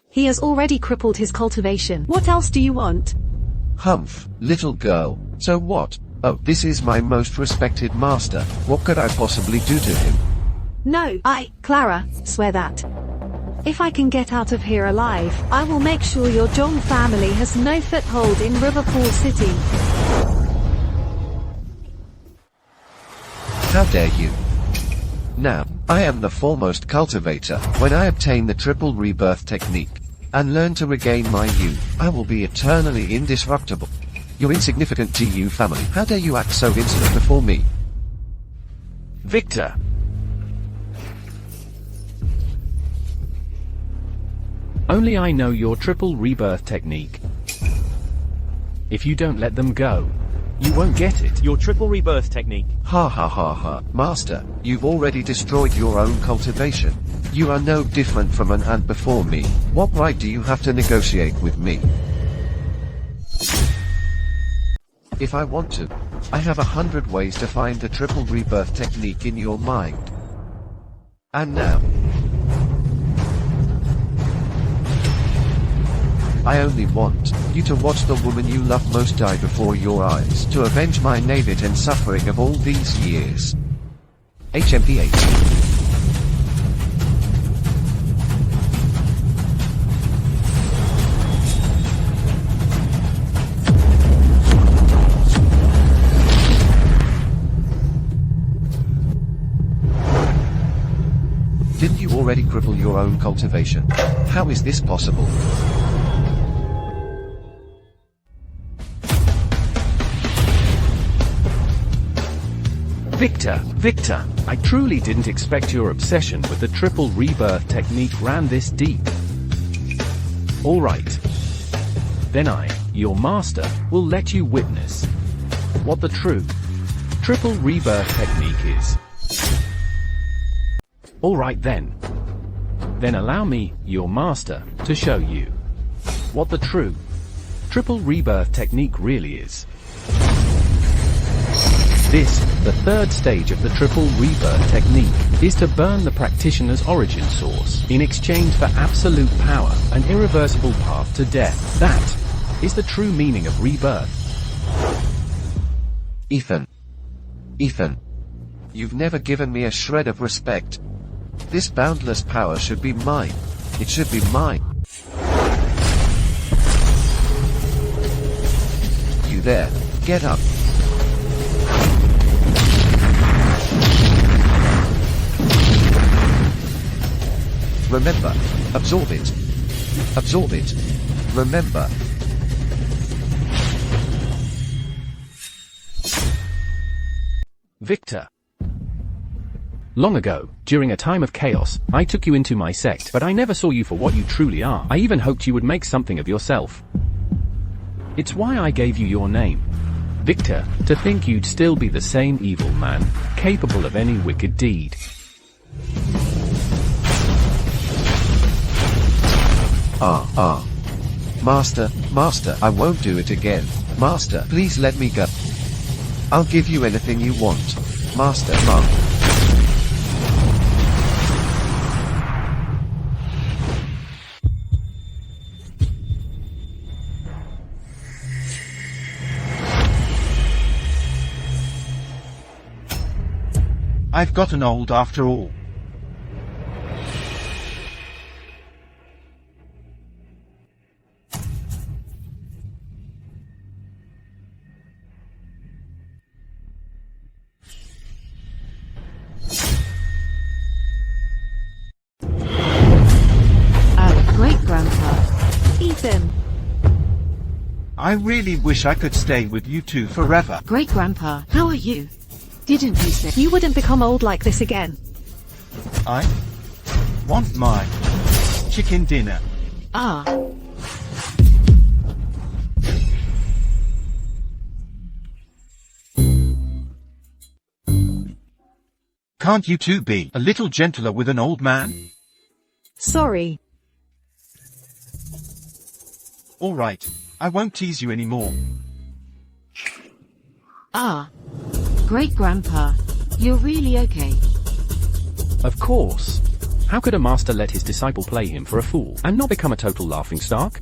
He has already crippled his cultivation. What else do you want? Humph, little girl. So what? Oh, this is my most respected master. What could I possibly do to him? No, Clara, swear that. If I can get out of here alive, I will make sure your Jong family has no foothold in Riverpool City. How dare you? Now, I am the foremost cultivator. When I obtain the triple rebirth technique and learn to regain my youth, I will be eternally indestructible. Your insignificant GU family. How dare you act so insolent before me? Victor. Only I know your triple rebirth technique. If you don't let them go, you won't get it. Your triple rebirth technique. Ha ha ha ha. Master, you've already destroyed your own cultivation. You are no different from an ant before me. What right do you have to negotiate with me? If I want to, I have 100 ways to find the triple rebirth technique in your mind. And now, I only want you to watch the woman you love most die before your eyes to avenge my naivete and suffering of all these years. HMPH. Didn't you already cripple your own cultivation? How is this possible? Victor, I truly didn't expect your obsession with the triple rebirth technique ran this deep. Alright. Then I, your master, will let you witness what the true triple rebirth technique is. Alright then. Then allow me, your master, to show you what the true triple rebirth technique really is. This, the third stage of the triple rebirth technique, is to burn the practitioner's origin source in exchange for absolute power, an irreversible path to death. That is the true meaning of rebirth. Ethan. Ethan. You've never given me a shred of respect. This boundless power should be mine. It should be mine. You there, get up. Remember, absorb it. Absorb it. Remember. Victor. Long ago, during a time of chaos, I took you into my sect, but I never saw you for what you truly are. I even hoped you would make something of yourself. It's why I gave you your name. Victor, to think you'd still be the same evil man, capable of any wicked deed. Master, I won't do it again. Master, please let me go. I'll give you anything you want. Master. I've gotten old after all. Ethan. I really wish I could stay with you two forever. Great-grandpa, how are you? Didn't you say You wouldn't become old like this again. I want my chicken dinner. Can't you two be a little gentler with an old man? Sorry. Alright, I won't tease you anymore. Great-grandpa, you're really okay? Of course. How could a master let his disciple play him for a fool and not become a total laughingstock?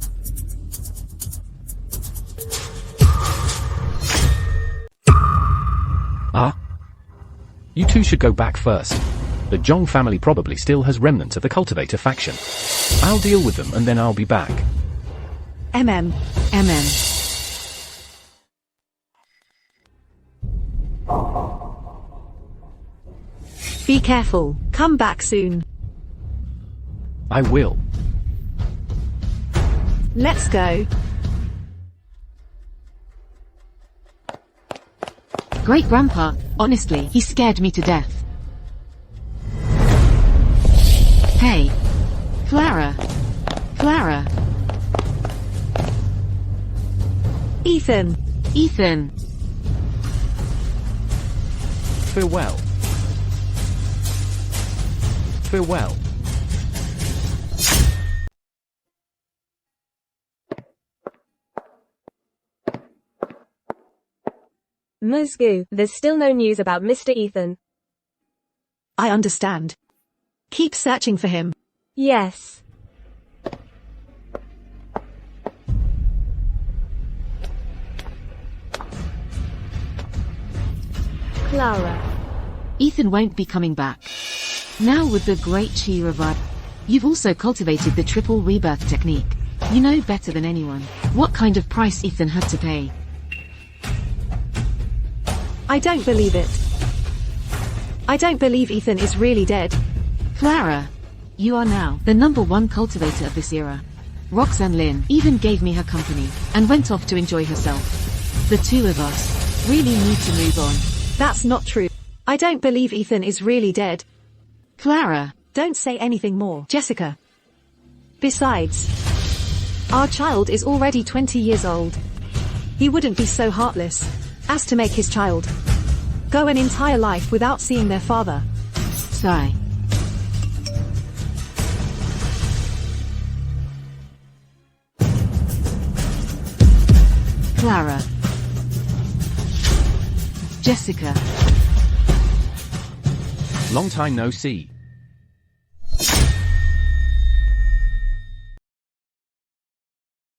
You two should go back first. The Zhong family probably still has remnants of the cultivator faction. I'll deal with them and then I'll be back. MM. Be careful. Come back soon. I will. Let's go. Great-grandpa, honestly, he scared me to death. Hey. Clara. Ethan. Farewell. Musgu, there's still no news about Mr. Ethan. I understand. Keep searching for him. Yes. Clara. Ethan won't be coming back. Now with the Great Chi revival, you've also cultivated the triple rebirth technique. You know better than anyone what kind of price Ethan had to pay. I don't believe it. I don't believe Ethan is really dead. Clara, you are now the #1 cultivator of this era. Roxanne Lin even gave me her company and went off to enjoy herself. The two of us really need to move on. That's not true. I don't believe Ethan is really dead. Clara, don't say anything more, Jessica. Besides, our child is already 20 years old. He wouldn't be so heartless as to make his child go an entire life without seeing their father. Sigh. Jessica. Long time no see.